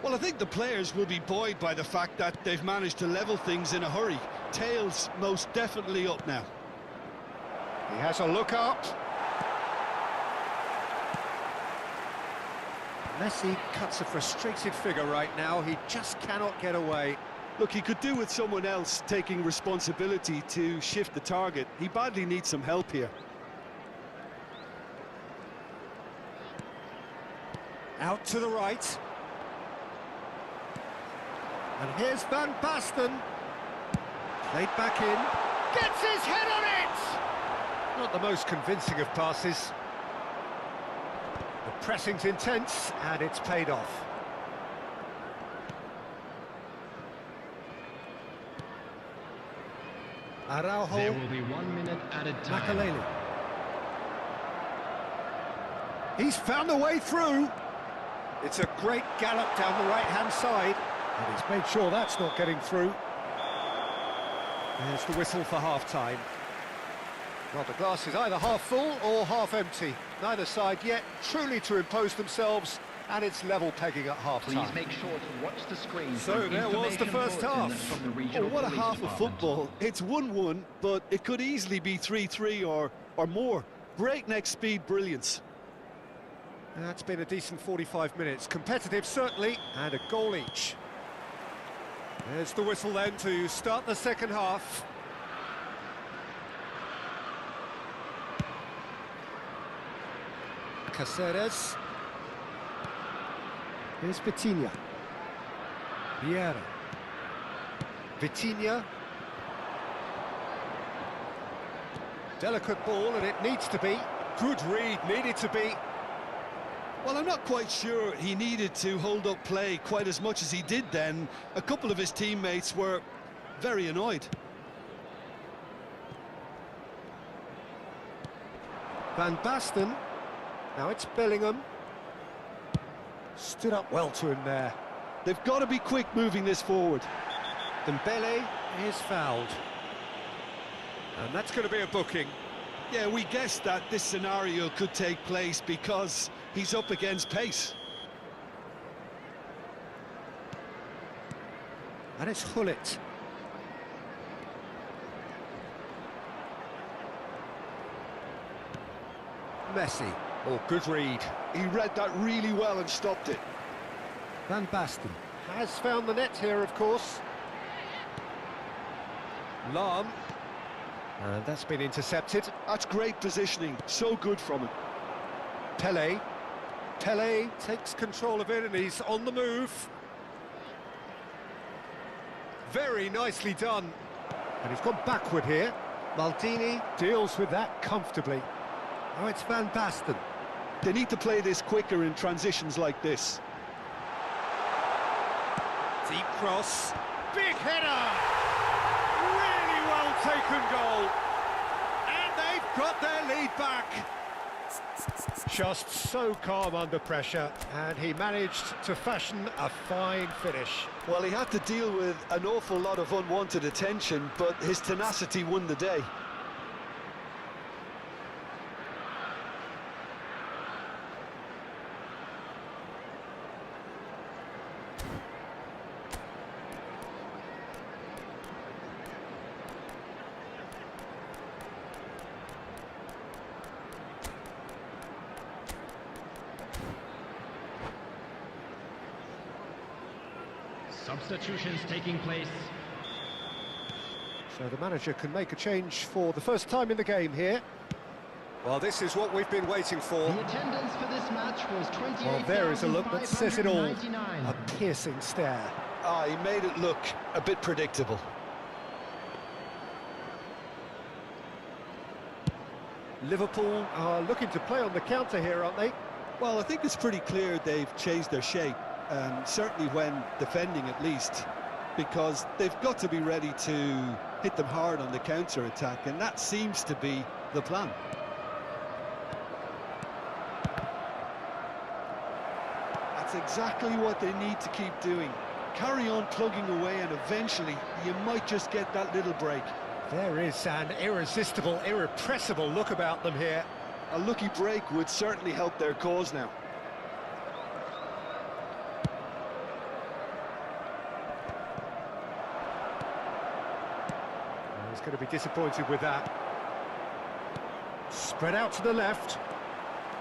Speaker 2: Well, I think the players will be buoyed by the fact that they've managed to level things in a hurry. Tails most definitely up now.
Speaker 1: He has a look up. Messi cuts a frustrated figure right now. He just cannot get away.
Speaker 2: Look, he could do with someone else taking responsibility to shift the target. He badly needs some help here.
Speaker 1: Out to the right. And here's Van Basten. Played back in.
Speaker 4: Gets his head on it!
Speaker 1: Not the most convincing of passes. The pressing's intense, and it's paid off. Araujo.
Speaker 3: There will be 1 minute added time.
Speaker 1: Makalele. He's found a way through. It's a great gallop down the right-hand side, and he's made sure that's not getting through. There's the whistle for half-time. Well, the glass is either half full or half empty. Neither side yet truly to impose themselves, and it's level pegging at half-time.
Speaker 7: Please make sure to watch the screen.
Speaker 1: So
Speaker 7: for
Speaker 1: there was the
Speaker 7: information
Speaker 1: first
Speaker 7: bulletin
Speaker 1: half.
Speaker 7: From the
Speaker 2: Oh,
Speaker 7: regional
Speaker 2: what a
Speaker 7: police
Speaker 2: half of
Speaker 7: department.
Speaker 2: football. It's 1-1, but it could easily be 3-3 or more. Breakneck speed brilliance.
Speaker 1: That's been a decent 45 minutes. Competitive, certainly, and a goal each. There's the whistle then to start the second half. Caceres. Here's Vitinha. Vieira. Vitinha. Delicate ball, and it needs to be. Good read, needed to be.
Speaker 2: Well, I'm not quite sure he needed to hold up play quite as much as he did then. A couple of his teammates were very annoyed.
Speaker 1: Van Basten. Now it's Bellingham. Stood up well to him there.
Speaker 2: They've got to be quick moving this forward.
Speaker 1: Dembele is fouled. And that's going to be a booking.
Speaker 2: Yeah, we guessed that this scenario could take place because he's up against pace.
Speaker 1: And it's Hullet. Messi. Oh, good read.
Speaker 2: He read that really well and stopped it.
Speaker 1: Van Basten has found the net here, of course. Lahm. And that's been intercepted.
Speaker 2: That's great positioning, so good from him.
Speaker 1: Pele. Pele takes control of it and he's on the move. Very nicely done. And he's gone backward here. Maldini deals with that comfortably. Now it's Van Basten.
Speaker 2: They need to play this quicker in transitions like this.
Speaker 1: Deep cross.
Speaker 4: Big header! Really well taken goal. And they've got their lead back.
Speaker 1: Just so calm under pressure, and he managed to fashion a fine finish.
Speaker 2: Well, he had to deal with an awful lot of unwanted attention, but his tenacity won the day.
Speaker 3: Substitutions taking place.
Speaker 1: So the manager can make a change for the first time in the game here. Well, this is what we've been waiting for.
Speaker 5: The attendance for this match was 28,599.
Speaker 1: Well, there is a look that says it all. A piercing stare.
Speaker 2: Ah, he made it look a bit predictable.
Speaker 1: Liverpool are looking to play on the counter here, aren't they?
Speaker 2: Well, I think it's pretty clear they've changed their shape, certainly when defending at least, because they've got to be ready to hit them hard on the counter-attack, and that seems to be the plan. That's exactly what they need to keep doing. Carry on plugging away, and eventually you might just get that little break.
Speaker 1: There is an irresistible, irrepressible look about them here.
Speaker 2: A lucky break would certainly help their cause now.
Speaker 1: He's going to be disappointed with that. Spread out to the left.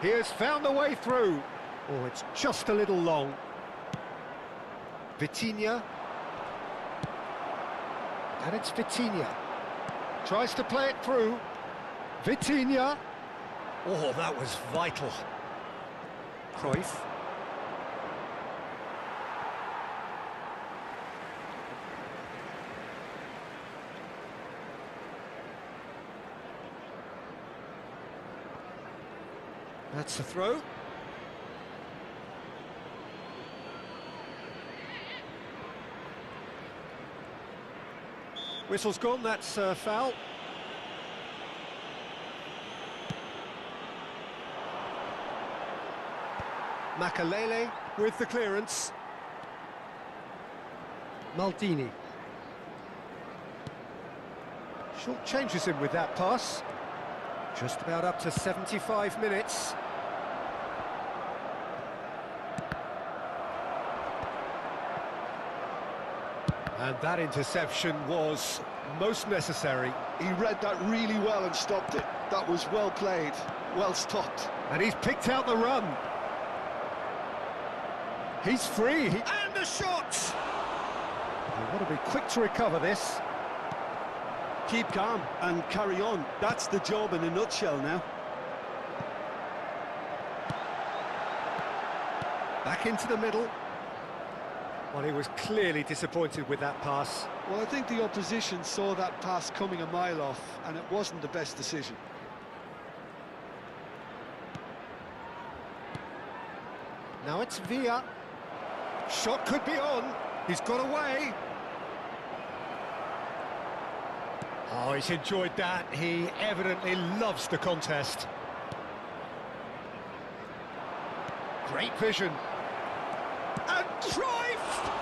Speaker 1: He has found the way through. Oh, it's just a little long. Vitinha. And it's Vitinha. Tries to play it through. Vitinha. Oh, that was vital. Cruyff. That's the throw. Whistle's gone, that's a foul. Makalele with the clearance. Maldini. Short changes him with that pass. Just about up to 75 minutes. And that interception was most necessary.
Speaker 2: He read that really well and stopped it. That was well played, well stopped.
Speaker 1: And he's picked out the run. He's free.
Speaker 4: And the shot!
Speaker 1: They want to be quick to recover this.
Speaker 2: Keep calm and carry on. That's the job in a nutshell now.
Speaker 1: Back into the middle. Well, he was clearly disappointed with that pass.
Speaker 2: Well, I think the opposition saw that pass coming a mile off, and it wasn't the best decision.
Speaker 1: Now it's Villa. Shot could be on. He's got away. Oh, he's enjoyed that. He evidently loves the contest. Great vision.
Speaker 4: And Cruyff!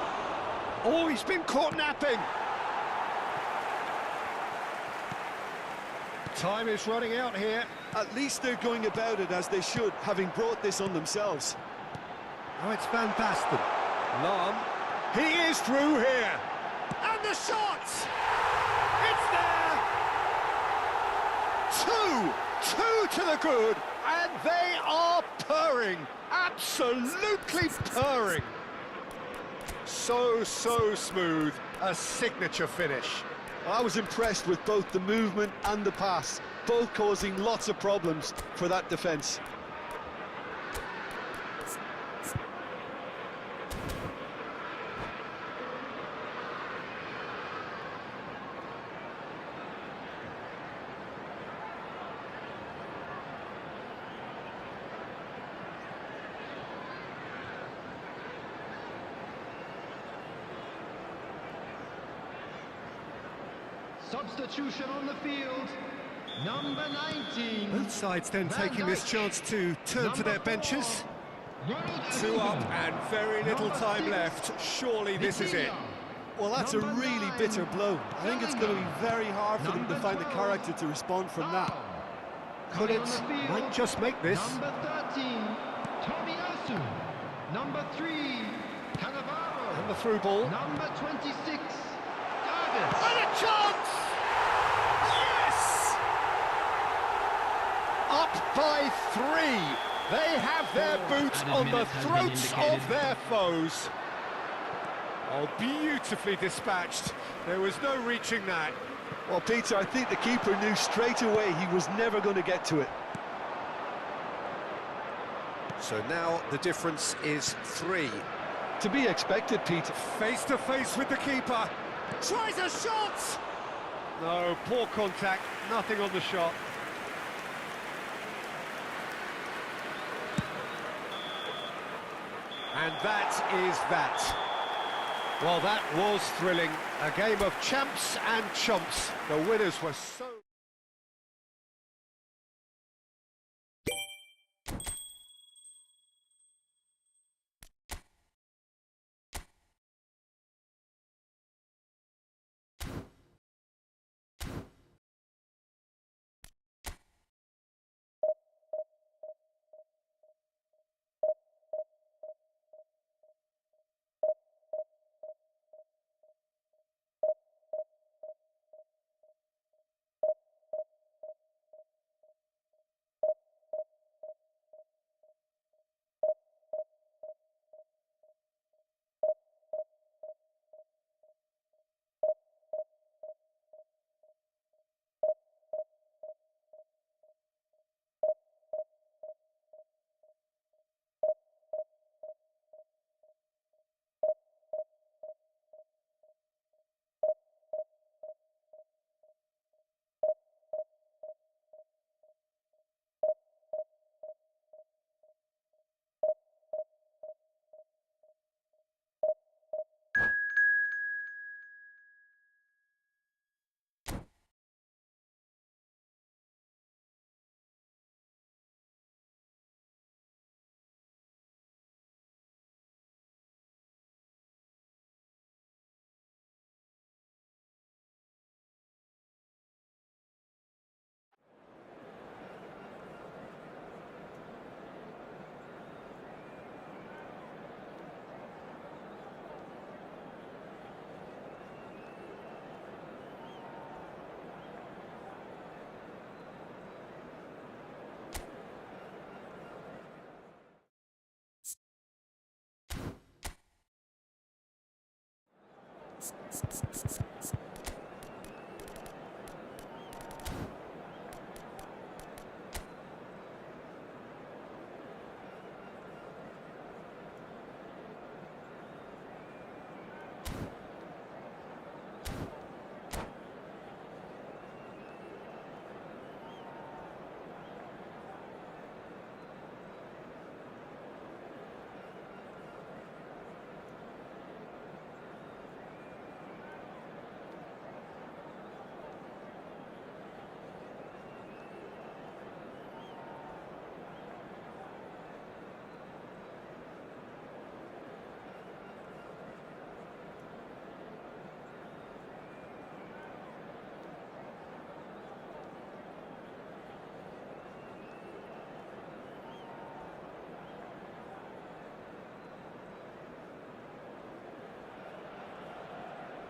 Speaker 1: Oh, he's been caught napping. Time is running out here.
Speaker 2: At least they're going about it as they should, having brought this on themselves.
Speaker 1: Oh, it's Van Basten. Lahm. He is through here.
Speaker 4: And the shot! It's there!
Speaker 1: Two to the good, and they are purring, absolutely purring. So smooth, a signature finish.
Speaker 2: I was impressed with both the movement and the pass, both causing lots of problems for that defence.
Speaker 5: Substitution on the field. Number 19.
Speaker 1: Both sides then taking this chance to turn to their benches. Two up and very little time left. Surely this is it.
Speaker 2: Well, that's a really bitter blow. I think it's going to be very hard for them to find the character to respond from that.
Speaker 1: Could it? Might just make this.
Speaker 5: Number 13, Tomiyasu. Number 3, Cannavaro.
Speaker 1: And the through ball.
Speaker 5: Number 26, Davis.
Speaker 4: And a chance! Yes!
Speaker 1: Up by 3. They have their boot on the throats of their foes. Oh, beautifully dispatched. There was no reaching that.
Speaker 2: Well, Peter, I think the keeper knew straight away he was never going to get to it.
Speaker 4: So now the difference is 3.
Speaker 2: To be expected, Peter.
Speaker 1: Face to face with the keeper. Tries a shot! No, poor contact, nothing on the shot. And that is that. Well, that was thrilling. A game of champs and chumps. The winners were so...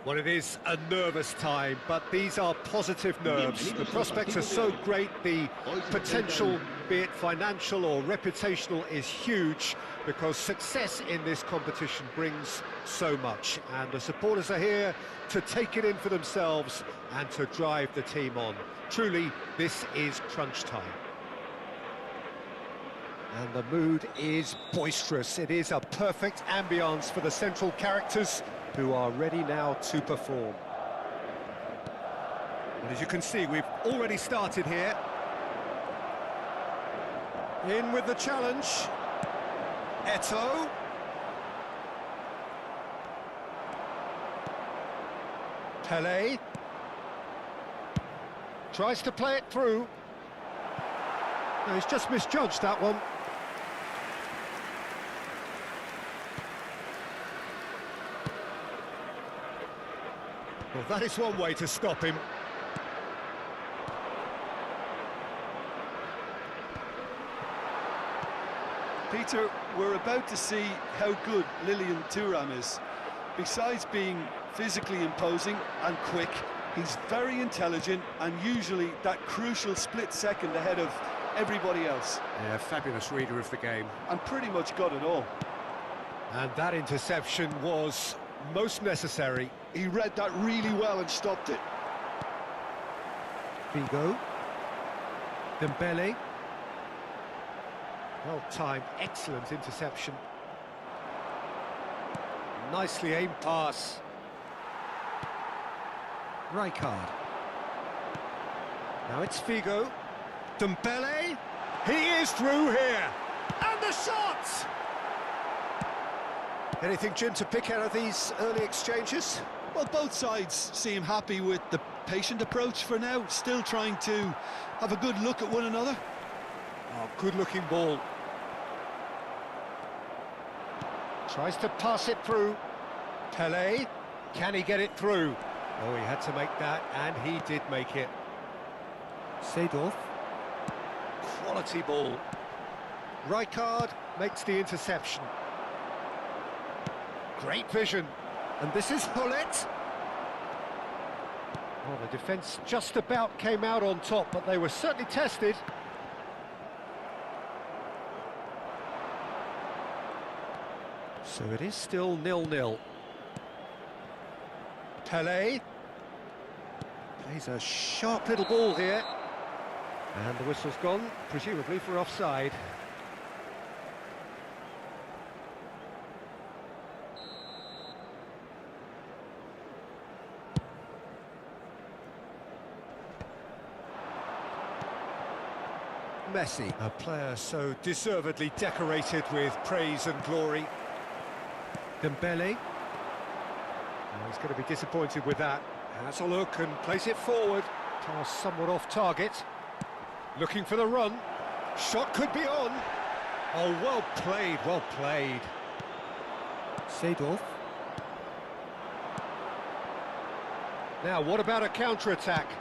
Speaker 1: Well, it is a nervous time, but these are positive nerves. The prospects are so great, the potential, be it financial or reputational, is huge, because success in this competition brings so much. And the supporters are here to take it in for themselves and to drive the team on. Truly, this is crunch time. And the mood is boisterous. It is a perfect ambience for the central characters, who are ready now to perform. And as you can see, we've already started here. In with the challenge. Eto'o. Pelé. Tries to play it through. No, he's just misjudged that one. Well, that is one way to stop him.
Speaker 2: Peter, we're about to see how good Lilian Thuram is. Besides being physically imposing and quick, he's very intelligent and usually that crucial split second ahead of everybody else.
Speaker 1: Yeah, fabulous reader of the game.
Speaker 2: And pretty much got it all.
Speaker 1: And that interception was most necessary.
Speaker 2: He read that really well and stopped it.
Speaker 1: Figo. Dembele. Well timed, excellent interception. Nicely aimed pass. Rijkaard. Now it's Figo. Dembele. He is through here. And the shot! Anything, Jim, to pick out of these early exchanges?
Speaker 2: Well, both sides seem happy with the patient approach for now, still trying to have a good look at one another.
Speaker 1: Oh, good-looking ball. Tries to pass it through. Pelé, can he get it through? Oh, he had to make that, and he did make it. Seedorf. Quality ball. Rijkaard makes the interception. Great vision. And this is Hullet. Well, the defence just about came out on top, but they were certainly tested. So it is still 0-0. Pelé plays a sharp little ball here. And the whistle's gone, presumably for offside. Messi, a player so deservedly decorated with praise and glory. Dembele. Oh, he's going to be disappointed with that. Has a look and plays it forward. Pass somewhat off target. Looking for the run. Shot could be on. Oh, well played, well played. Seedorf. Now, what about a counter-attack?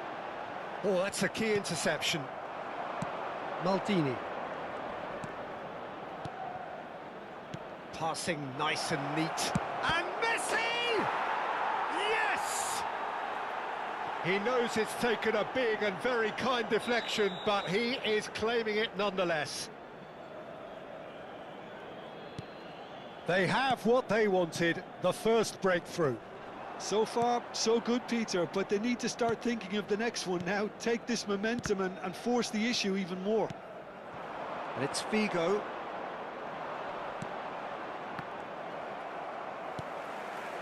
Speaker 1: Oh, that's a key interception. Maldini. Passing nice and neat. And Messi! Yes! He knows it's taken a big and very kind deflection, but he is claiming it nonetheless. They have what they wanted, the first breakthrough.
Speaker 2: So far, so good, Peter, but they need to start thinking of the next one now, take this momentum and force the issue even more.
Speaker 1: And it's Figo.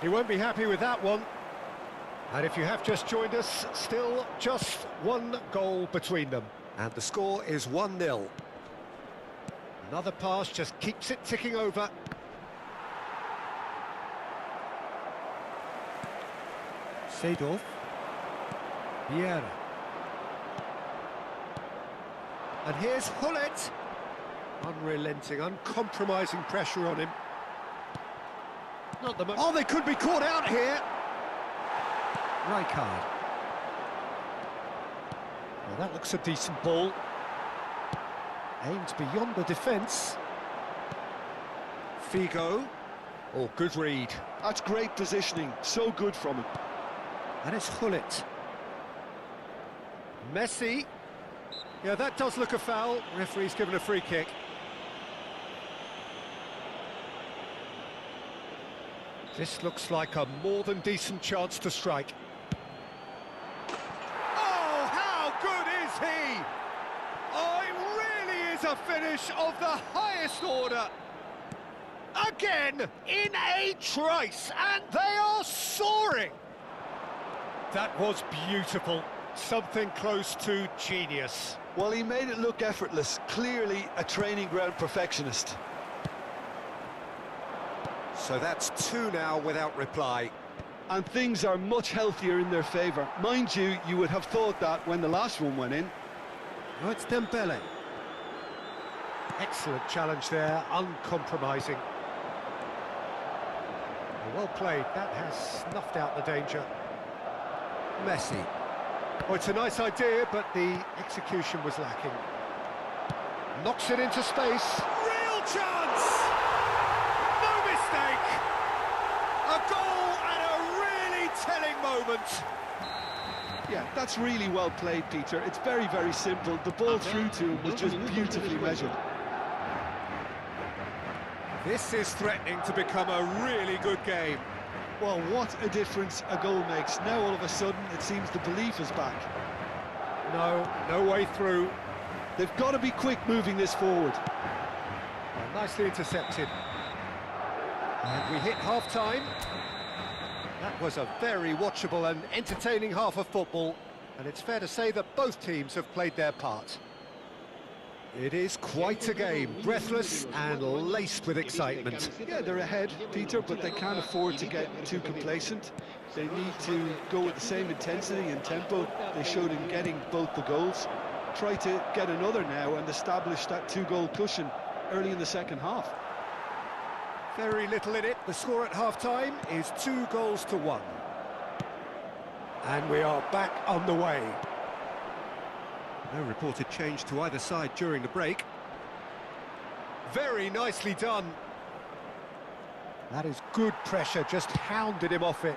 Speaker 1: He won't be happy with that one. And if you have just joined us, still just one goal between them. And the score is 1-0. Another pass just keeps it ticking over. Seedorf. Vieira. And here's Hullet. Unrelenting, uncompromising pressure on him. Not the moment. Oh, they could be caught out here. Rijkaard. Well, that looks a decent ball. Aimed beyond the defence. Figo. Oh, good read.
Speaker 2: That's great positioning, so good from him.
Speaker 1: And it's Hullet. Messi. Yeah, that does look a foul. Referee's given a free kick. This looks like a more than decent chance to strike. Oh, how good is he? Oh, it really is a finish of the highest order. Again, in a trice, and they are soaring. That was beautiful. Something close to genius.
Speaker 2: Well, he made it look effortless. Clearly a training ground perfectionist.
Speaker 1: So that's 2 now without reply.
Speaker 2: And things are much healthier in their favour. Mind you, you would have thought that when the last one went in.
Speaker 1: Oh, it's Dembele. Excellent challenge there, uncompromising. Well played, that has snuffed out the danger. Messi. Oh, it's a nice idea, but the execution was lacking. Knocks it into space. Real chance! No mistake! A goal at a really telling moment.
Speaker 2: Yeah, that's really well played, Peter. It's very, very simple. The ball through to him was just beautifully measured.
Speaker 1: This is threatening to become a really good game.
Speaker 2: Well, what a difference a goal makes. Now all of a sudden it seems the belief is back.
Speaker 1: No way through.
Speaker 2: They've got to be quick moving this forward.
Speaker 1: Well, nicely intercepted. And we hit half-time. That was a very watchable and entertaining half of football, and it's fair to say that both teams have played their part. It is quite a game, breathless and laced with excitement.
Speaker 2: Yeah, they're ahead, Peter, but they can't afford to get too complacent. They need to go with the same intensity and tempo they showed in getting both the goals. Try to get another now and establish that two-goal cushion early in the second half.
Speaker 1: Very little in it. The score at half-time is 2-1. And we are back on the way. No reported change to either side during the break. Very nicely done. That is good pressure, just hounded him off it.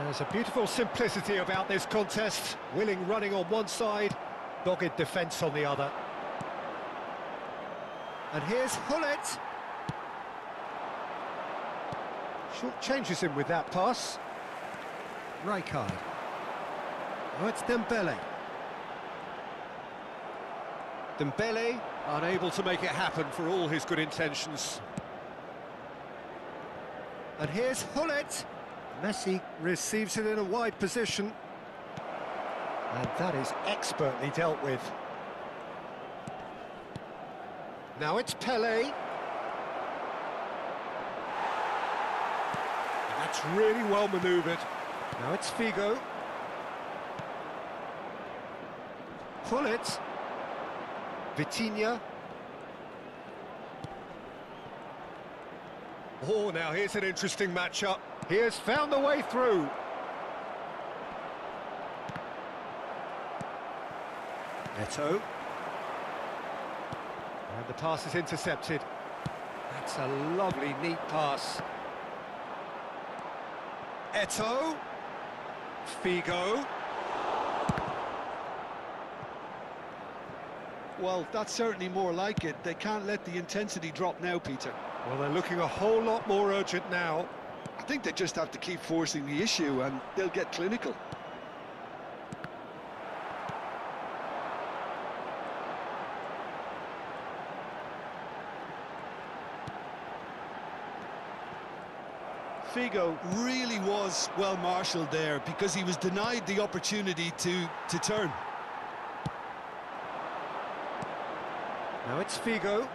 Speaker 1: There's a beautiful simplicity about this contest. Willing running on one side, dogged defence on the other. And here's Hullet. Short changes him with that pass. Rijkaard. Oh, it's Dembele. Dembele unable to make it happen for all his good intentions. And here's Hullet. Messi receives it in a wide position. And that is expertly dealt with. Now it's Pelé. That's really well manoeuvred. Now it's Figo. Hullet. Vitinha. Oh, now here's an interesting matchup. He has found the way through. Eto'o. And the pass is intercepted. That's a lovely, neat pass. Eto'o. Figo.
Speaker 2: Well, that's certainly more like it. They can't let the intensity drop now, Peter.
Speaker 1: Well, they're looking a whole lot more urgent now.
Speaker 2: I think they just have to keep forcing the issue and they'll get clinical. Figo really was well marshalled there because he was denied the opportunity to turn.
Speaker 1: Now it's Figo.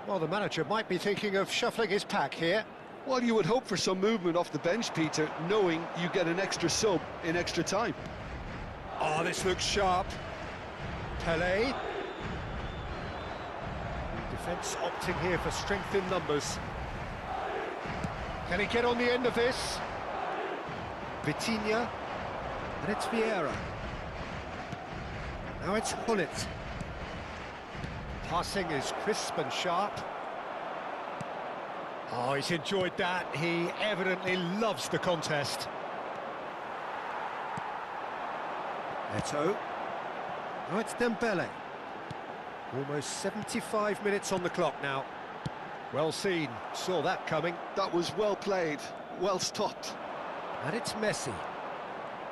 Speaker 1: Well, the manager might be thinking of shuffling his pack here.
Speaker 2: Well, you would hope for some movement off the bench, Peter, knowing you get an extra sub in extra time.
Speaker 1: Oh, this looks sharp. Pelé. Defence opting here for strength in numbers. Can he get on the end of this? Vitinha. And it's Vieira. Now it's Hullet. Passing is crisp and sharp. Oh, he's enjoyed that. He evidently loves the contest. Eto'o. Oh, it's Dembele. Almost 75 minutes on the clock now. Well seen, saw that coming.
Speaker 2: That was well played, well stopped.
Speaker 1: And it's Messi.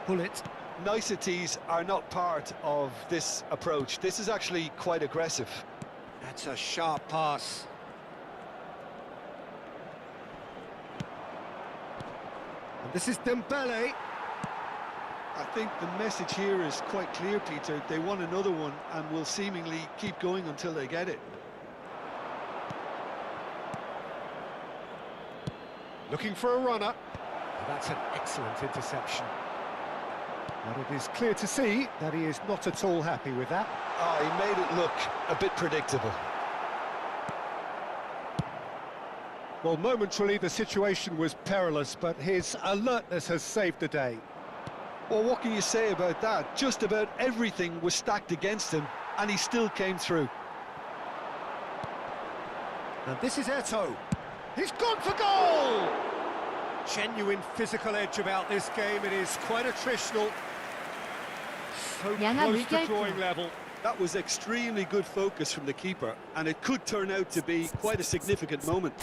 Speaker 1: Hullet.
Speaker 2: Niceties are not part of this approach. This is actually quite aggressive.
Speaker 1: That's a sharp pass. And this is Dembele.
Speaker 2: I think the message here is quite clear, Peter. They want another one and will seemingly keep going until they get it.
Speaker 1: Looking for a runner. And that's an excellent interception. But it is clear to see that he is not at all happy with that.
Speaker 2: Oh, he made it look a bit predictable.
Speaker 1: Well, momentarily the situation was perilous, but his alertness has saved the day.
Speaker 2: Well, what can you say about that? Just about everything was stacked against him, and he still came through.
Speaker 1: And this is Eto'o. He's gone for goal! Genuine physical edge about this game. It is quite attritional. So close to drawing level.
Speaker 2: That was extremely good focus from the keeper, and it could turn out to be quite a significant moment.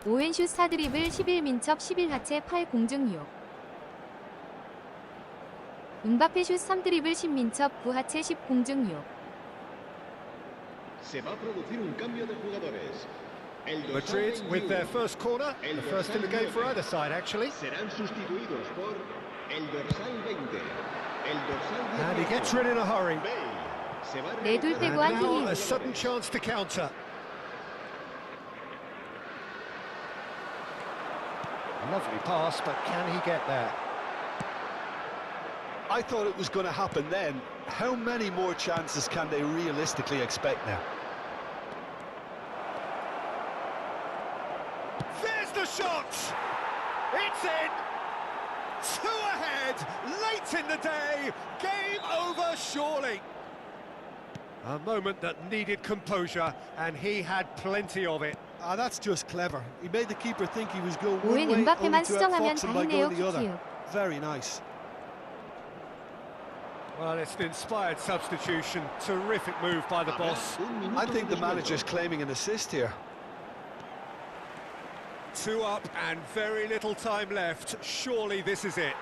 Speaker 6: 오웬슛 4드리블 11민첩 11하체 8공중 6. 은바페 슛 3드리블 10민첩 9하체 10공중 6.
Speaker 7: Se va a producir un cambio de jugadores.
Speaker 1: Madrid with their first corner, the first in the game for either side actually.
Speaker 7: Serán sustituidos por el dorsal 20. El dorsal
Speaker 1: And he gets rid in a hurry.
Speaker 7: Se va a
Speaker 6: 내둘
Speaker 1: And
Speaker 6: 빼고 한
Speaker 1: now
Speaker 6: 팀이
Speaker 1: a sudden chance to counter. Lovely pass, but can he get there?
Speaker 2: I thought it was going to happen then. How many more chances can they realistically expect now?
Speaker 4: There's the shot! It's in! Two ahead, late in the day, game over surely.
Speaker 1: A moment that needed composure, and he had plenty of it.
Speaker 2: Ah, that's just clever. He made the keeper think he was going
Speaker 6: 오웬
Speaker 2: one way,
Speaker 6: 은바페만
Speaker 2: only to
Speaker 6: 수정하면
Speaker 2: outfox him by
Speaker 6: 다행이네요,
Speaker 2: going the other.
Speaker 6: 키키요.
Speaker 2: Very nice.
Speaker 1: Well, it's an inspired substitution. Terrific move by the boss.
Speaker 2: I think the manager's claiming an assist here.
Speaker 1: 2 up and very little time left. Surely this is it.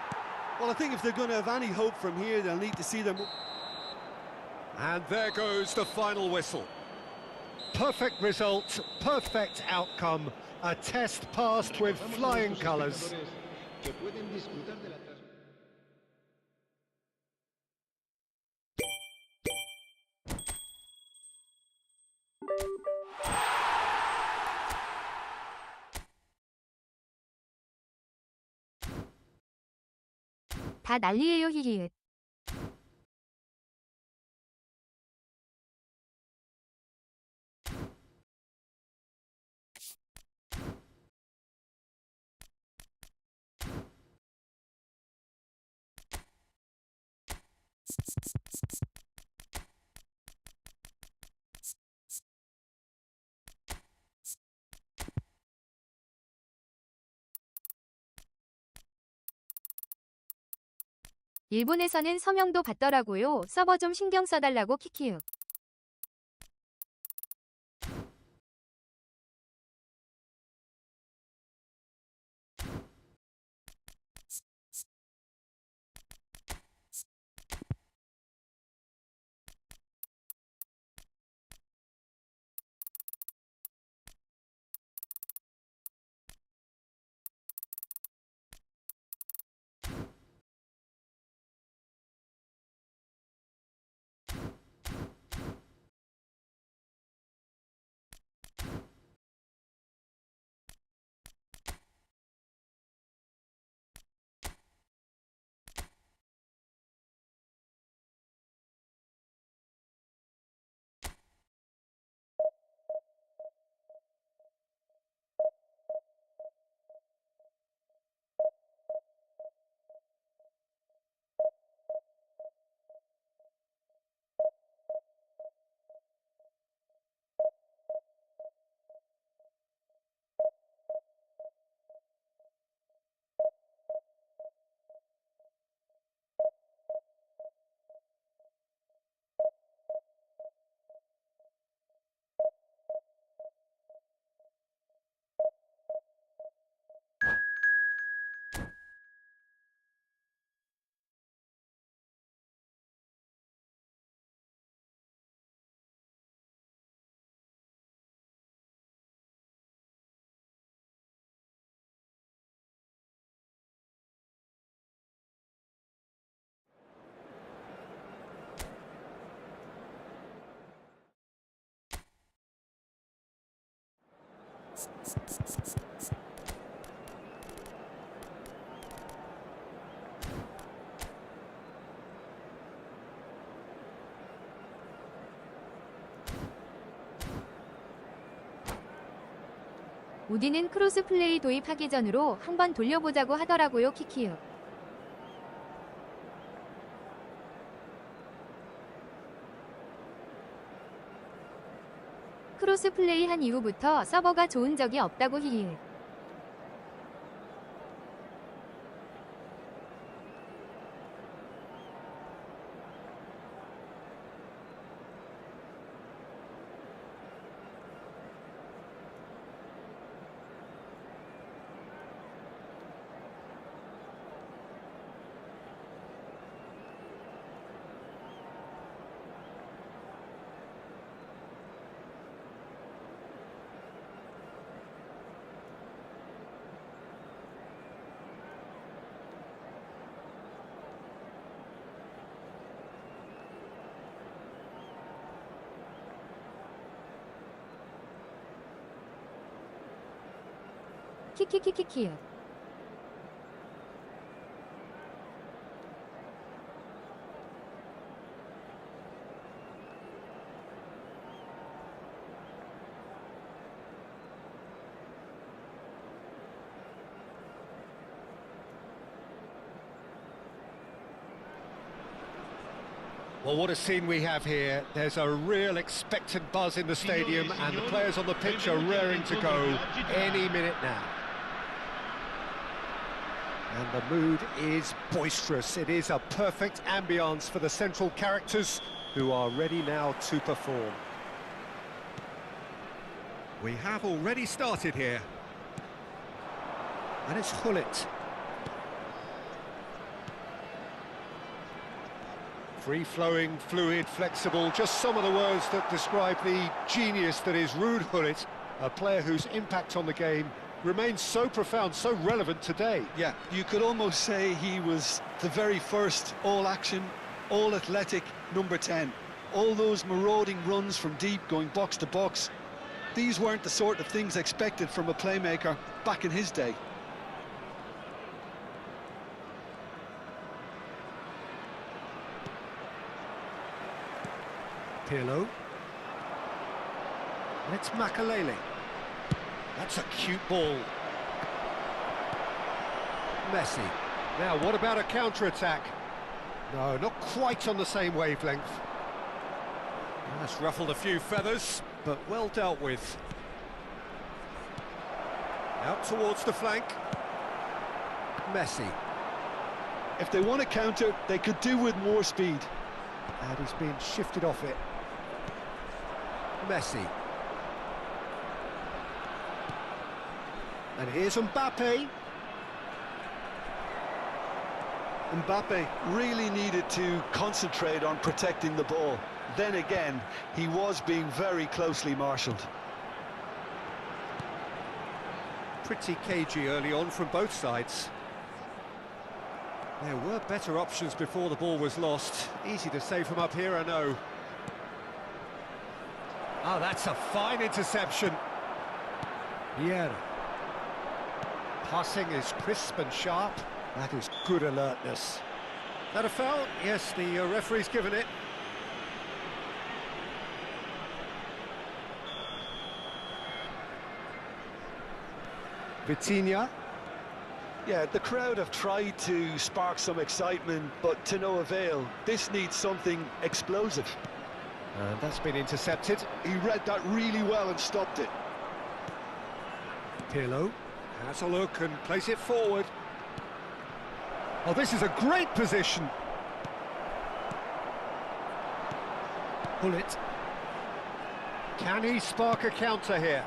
Speaker 2: Well, I think if they're going to have any hope from here, they'll need to see them.
Speaker 1: And there goes the final whistle. Perfect result, perfect outcome. A test passed with flying colours.
Speaker 5: Que pueden disfrutar de la transmisión.
Speaker 6: 다 난리예요, 히히읗. 일본에서는 서명도 받더라고요. 서버 좀 신경 써달라고 키키요. 우디는 크로스 플레이 도입하기 전으로 한번 돌려보자고 하더라고요. 키키유. 크로스 플레이 한 이후부터 서버가 좋은 적이 없다고 히히. 키키키키키유.
Speaker 1: Well, what a scene we have here. There's a real expectant buzz in the stadium and the players on the pitch are raring to go any minute now. And the mood is boisterous. It is a perfect ambience for the central characters who are ready now to perform. We have already started here. And it's Hullet. Free-flowing, fluid, flexible, just some of the words that describe the genius that is Ruud Gullit, a player whose impact on the game remains so profound, so relevant today.
Speaker 2: Yeah, you could almost say he was the very first all-action, all-athletic number 10. All those marauding runs from deep, going box to box, these weren't the sort of things expected from a playmaker back in his day.
Speaker 1: Pirlo. And it's Makalele. That's a cute ball. Messi. Now, what about a counter-attack? No, not quite on the same wavelength. That's ruffled a few feathers, but well dealt with. Out towards the flank. Messi.
Speaker 2: If they want to counter, they could do with more speed.
Speaker 1: And he's been shifted off it. Messi. And here's Mbappe.
Speaker 2: Mbappe really needed to concentrate on protecting the ball. Then again, he was being very closely marshalled.
Speaker 1: Pretty cagey early on from both sides. There were better options before the ball was lost. Easy to say from up here, I know. Oh, that's a fine interception. Vieira. Passing is crisp and sharp. That is good alertness. That a foul? Yes, the referee's given it. Vitinha.
Speaker 2: Yeah, the crowd have tried to spark some excitement, but to no avail. This needs something explosive.
Speaker 1: And that's been intercepted.
Speaker 2: He read that really well and stopped it.
Speaker 1: Pirlo has a look and plays it forward. Oh, this is a great position. Hullet. Can he spark a counter here?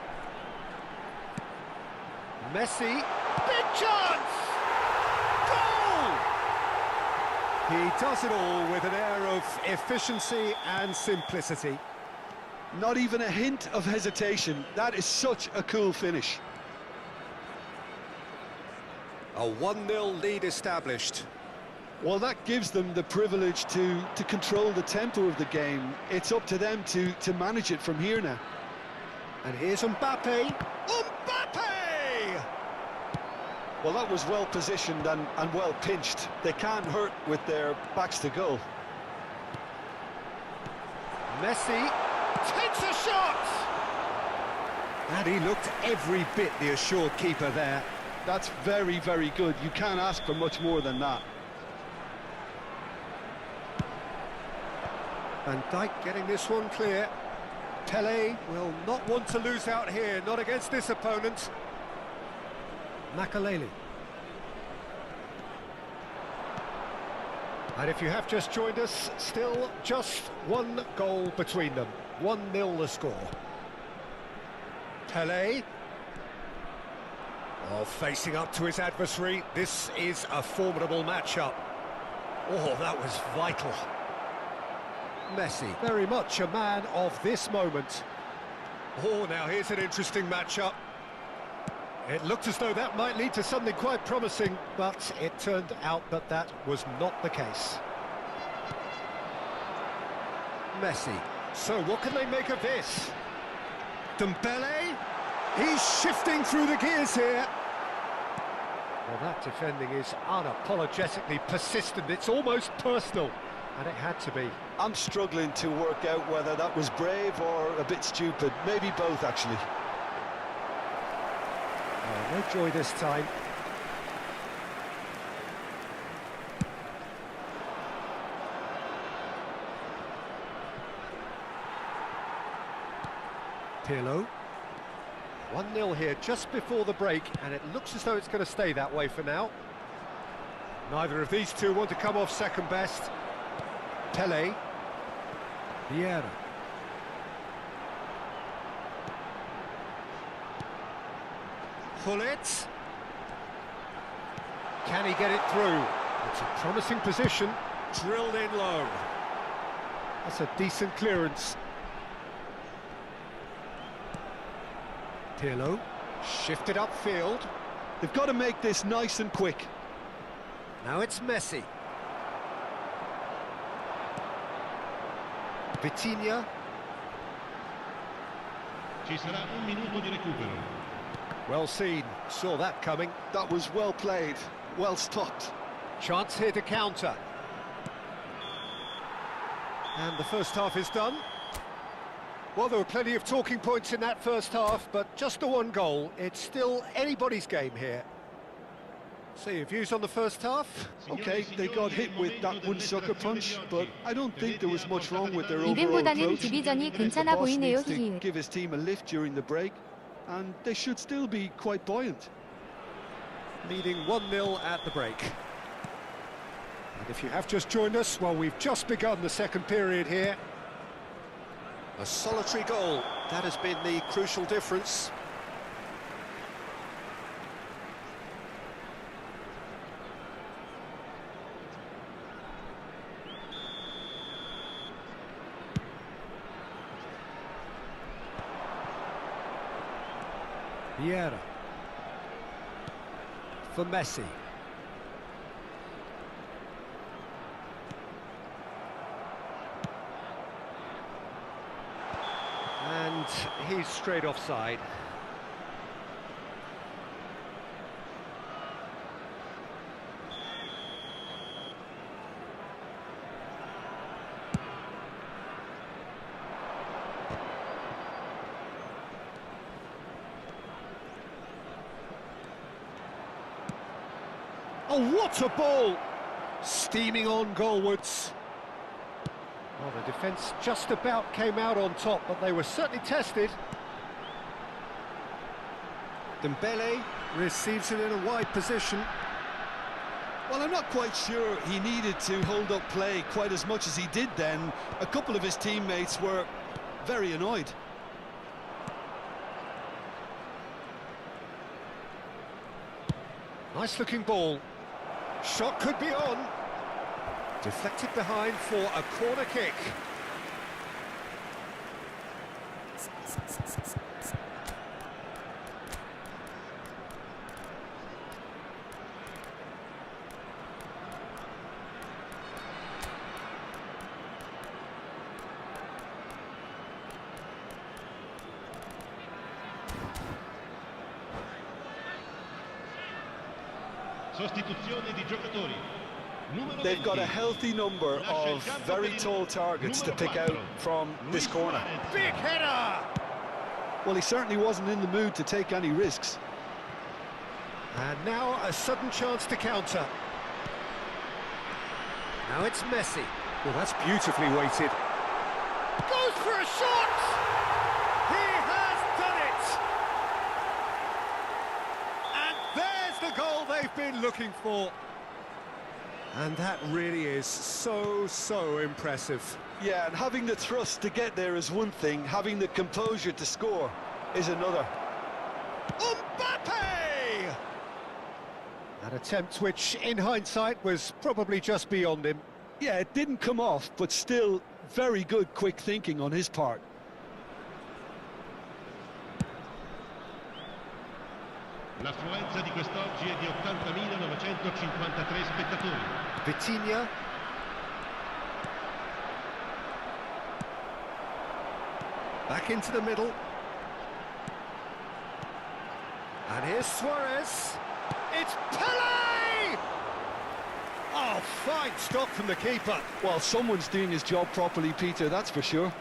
Speaker 1: Messi. Big chance! Goal! He does it all with an air of efficiency and simplicity.
Speaker 2: Not even a hint of hesitation. That is such a cool finish.
Speaker 1: A 1-0 lead established.
Speaker 2: Well, that gives them the privilege to control the tempo of the game. It's up to them to manage it from here now.
Speaker 1: And here's Mbappe.
Speaker 4: Mbappe!
Speaker 2: Well, that was well positioned and well pinched. They can't hurt with their backs to goal.
Speaker 1: Messi
Speaker 4: Takes a shot!
Speaker 1: And he looked every bit the assured keeper there.
Speaker 2: That's very, very good. You can't ask for much more than that.
Speaker 1: Van Dijk getting this one clear. Pele will not want to lose out here, not against this opponent. Makaleli. And if you have just joined us, still just one goal between them. 1-0 the score. Pele. Oh, facing up to his adversary. This is a formidable matchup. Oh, that was vital. Messi, very much a man of this moment. Oh, now here's an interesting matchup. It looked as though that might lead to something quite promising, but it turned out that that was not the case. Messi. So what can they make of this? Dembele. He's shifting through the gears here. Well, that defending is unapologetically persistent. It's almost personal, and it had to be.
Speaker 2: I'm struggling to work out whether that was brave or a bit stupid. Maybe both, actually.
Speaker 1: Oh, no joy this time. Pirlo. 1-0 here just before the break, and it looks as though it's going to stay that way for now. Neither of these two want to come off second best. Pele. Vieira. Hullet. Can he get it through? It's a promising position. Drilled in low. That's a decent clearance. Pirlo. Shifted upfield.
Speaker 2: They've got to make this nice and quick.
Speaker 1: Now it's Messi. Vitinha.
Speaker 8: Ci sarà un minuto di recupero.
Speaker 1: Well seen, saw that coming.
Speaker 2: That was well played, well stopped.
Speaker 1: Chance here to counter. And the first half is done. Well, there were plenty of talking points in that first half, but just the one goal. It's still anybody's game here. So your views on the first half?
Speaker 2: Okay, they got hit with that one sucker punch, but I don't think there was much wrong with their overall
Speaker 6: 이름보다는
Speaker 2: approach.
Speaker 6: 디비전이
Speaker 2: The
Speaker 6: 괜찮아
Speaker 2: boss
Speaker 6: 보이네요,
Speaker 2: needs to
Speaker 6: 히히.
Speaker 2: give his team a lift during the break, and they should still be quite buoyant.
Speaker 1: Leading 1-0 at the break. And if you have just joined us, well, we've just begun the second period here. A solitary goal, that has been the crucial difference. Vieira. For Messi. And he's straight offside. Oh, what a ball! Steaming on goalwards. Well, the defence just about came out on top, but they were certainly tested. Dembele receives it in a wide position.
Speaker 2: Well, I'm not quite sure he needed to hold up play quite as much as he did then. A couple of his teammates were very annoyed.
Speaker 1: Nice looking ball. Shot could be on. Deflected behind for a corner kick.
Speaker 8: Sostituzione di giocatori.
Speaker 2: They've got a healthy number of very tall targets to pick out from this corner.
Speaker 1: Big header!
Speaker 2: Well, he certainly wasn't in the mood to take any risks.
Speaker 1: And now a sudden chance to counter. Now it's Messi. Well, that's beautifully weighted. Goes for a shot! He has done it! And there's the goal they've been looking for. And that really is so impressive.
Speaker 2: Yeah, and having the thrust to get there is one thing, having the composure to score is another.
Speaker 1: Mbappe! An attempt which, in hindsight, was probably just beyond him.
Speaker 2: Yeah, it didn't come off, but still very good quick thinking on his part.
Speaker 8: L'affluenza di quest'oggi è di 80.953 spettatori.
Speaker 1: Vitinha. Back into the middle. And here's Suarez. It's Pele! Oh, fine stop from the keeper.
Speaker 2: Well, someone's doing his job properly, Peter, that's for sure.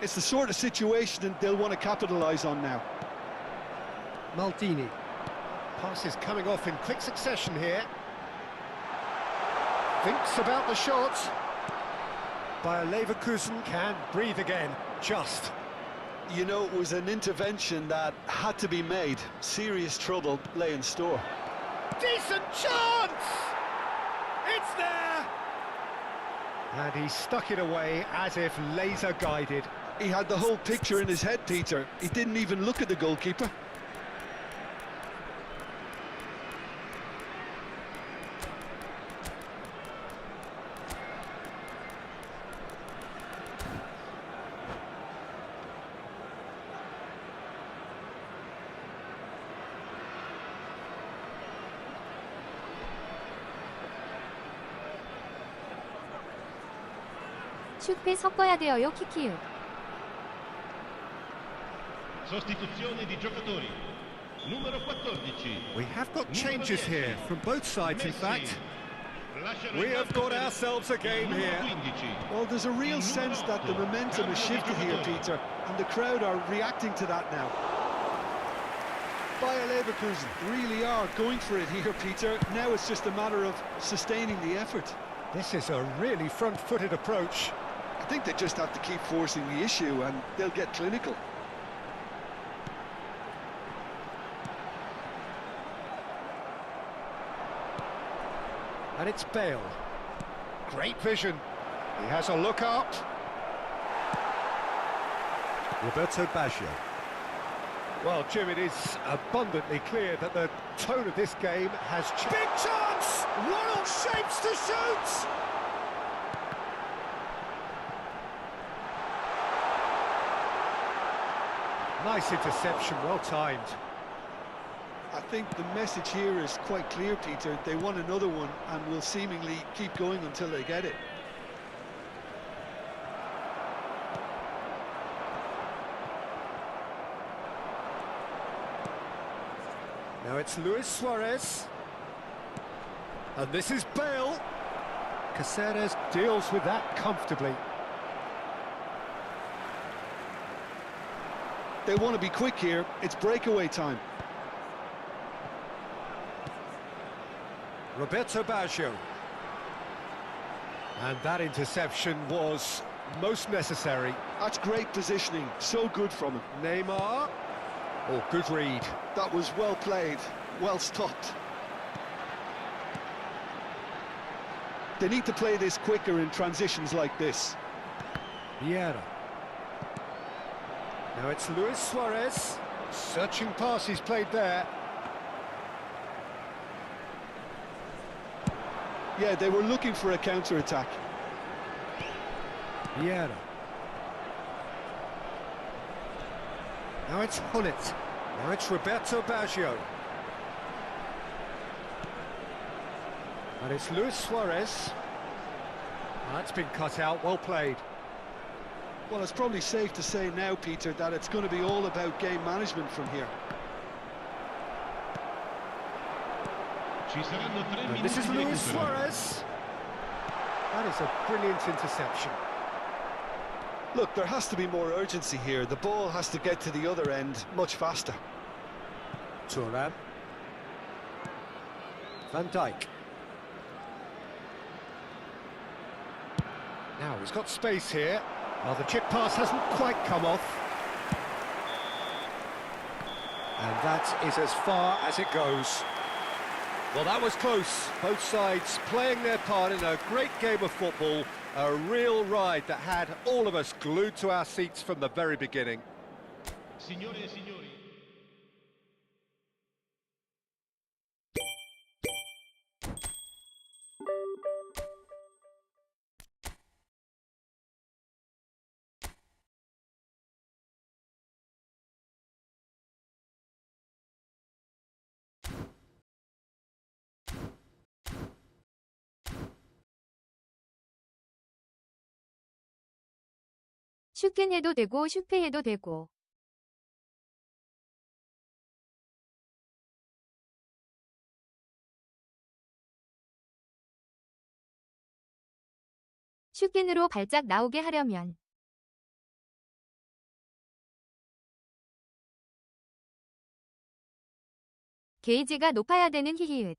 Speaker 2: It's the sort of situation that they'll want to capitalise on now.
Speaker 1: Maldini. Passes coming off in quick succession here. Thinks about the shot. Bayer Leverkusen can breathe again, just.
Speaker 2: You know, it was an intervention that had to be made. Serious trouble lay in store.
Speaker 1: Decent chance! It's there! And he stuck it away as if laser-guided.
Speaker 2: He had the whole picture in his head, Peter. He didn't even look at the goalkeeper.
Speaker 6: 슛패 섞어야 돼요, 키키유.
Speaker 8: Sostituzione di giocatori. Numero 14.
Speaker 1: We have got changes here from both sides, in fact. We have got ourselves a game here.
Speaker 2: Well, there's a real sense that the momentum has shifted here, Peter, and the crowd are reacting to that now. Bayer Leverkusen really are going for it here, Peter. Now it's just a matter of sustaining the effort.
Speaker 1: This is a really front-footed approach.
Speaker 2: I think they just have to keep forcing the issue and they'll get clinical.
Speaker 1: And it's Bale. Great vision. He has a look up. Roberto Baggio. Well, Jim, it is abundantly clear that the tone of this game has changed. Big chance! Ronald shapes to shoot! Nice interception, well timed.
Speaker 2: I think the message here is quite clear, Peter. They want another one and will seemingly keep going until they get it.
Speaker 1: Now it's Luis Suarez. And this is Bale. Caceres deals with that comfortably.
Speaker 2: They want to be quick here. It's breakaway time.
Speaker 1: Roberto Baggio. And that interception was most necessary.
Speaker 2: That's great positioning. So good from him.
Speaker 1: Neymar. Oh, good read.
Speaker 2: That was well played. Well stopped. They need to play this quicker in transitions like this.
Speaker 1: Vieira. Now it's Luis Suarez. Searching pass he's played there.
Speaker 2: Yeah, they were looking for a counter-attack.
Speaker 1: Vieira. Now it's Hullet. Now it's Roberto Baggio. And it's Luis Suarez. That's been cut out, well played.
Speaker 2: Well, it's probably safe to say now, Peter, that it's going to be all about game management from here.
Speaker 1: And this is Luis Suarez. That is a brilliant interception.
Speaker 2: Look, there has to be more urgency here. The ball has to get to the other end much faster.
Speaker 1: Thuram. Van Dijk. Now he's got space here. Well, the chip pass hasn't quite come off. And that is as far as it goes. Well, that was close. Both sides playing their part in a great game of football. A real ride that had all of us glued to our seats from the very beginning.
Speaker 8: Signore e signori.
Speaker 6: 슈팅 해도 되고 슈페 해도 되고. 슈팅으로 발작 나오게 하려면 게이지가 높아야 되는 히히읗.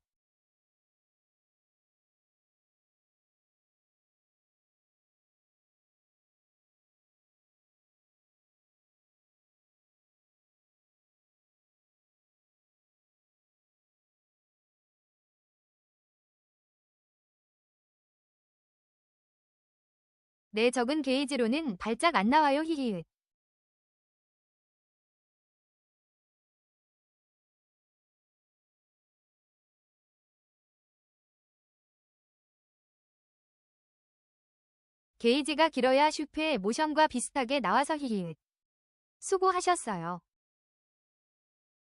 Speaker 6: 내 적은 게이지로는 발작 안 나와요 히히읗. 게이지가 길어야 슈페의 모션과 비슷하게 나와서 히히읗. 수고하셨어요.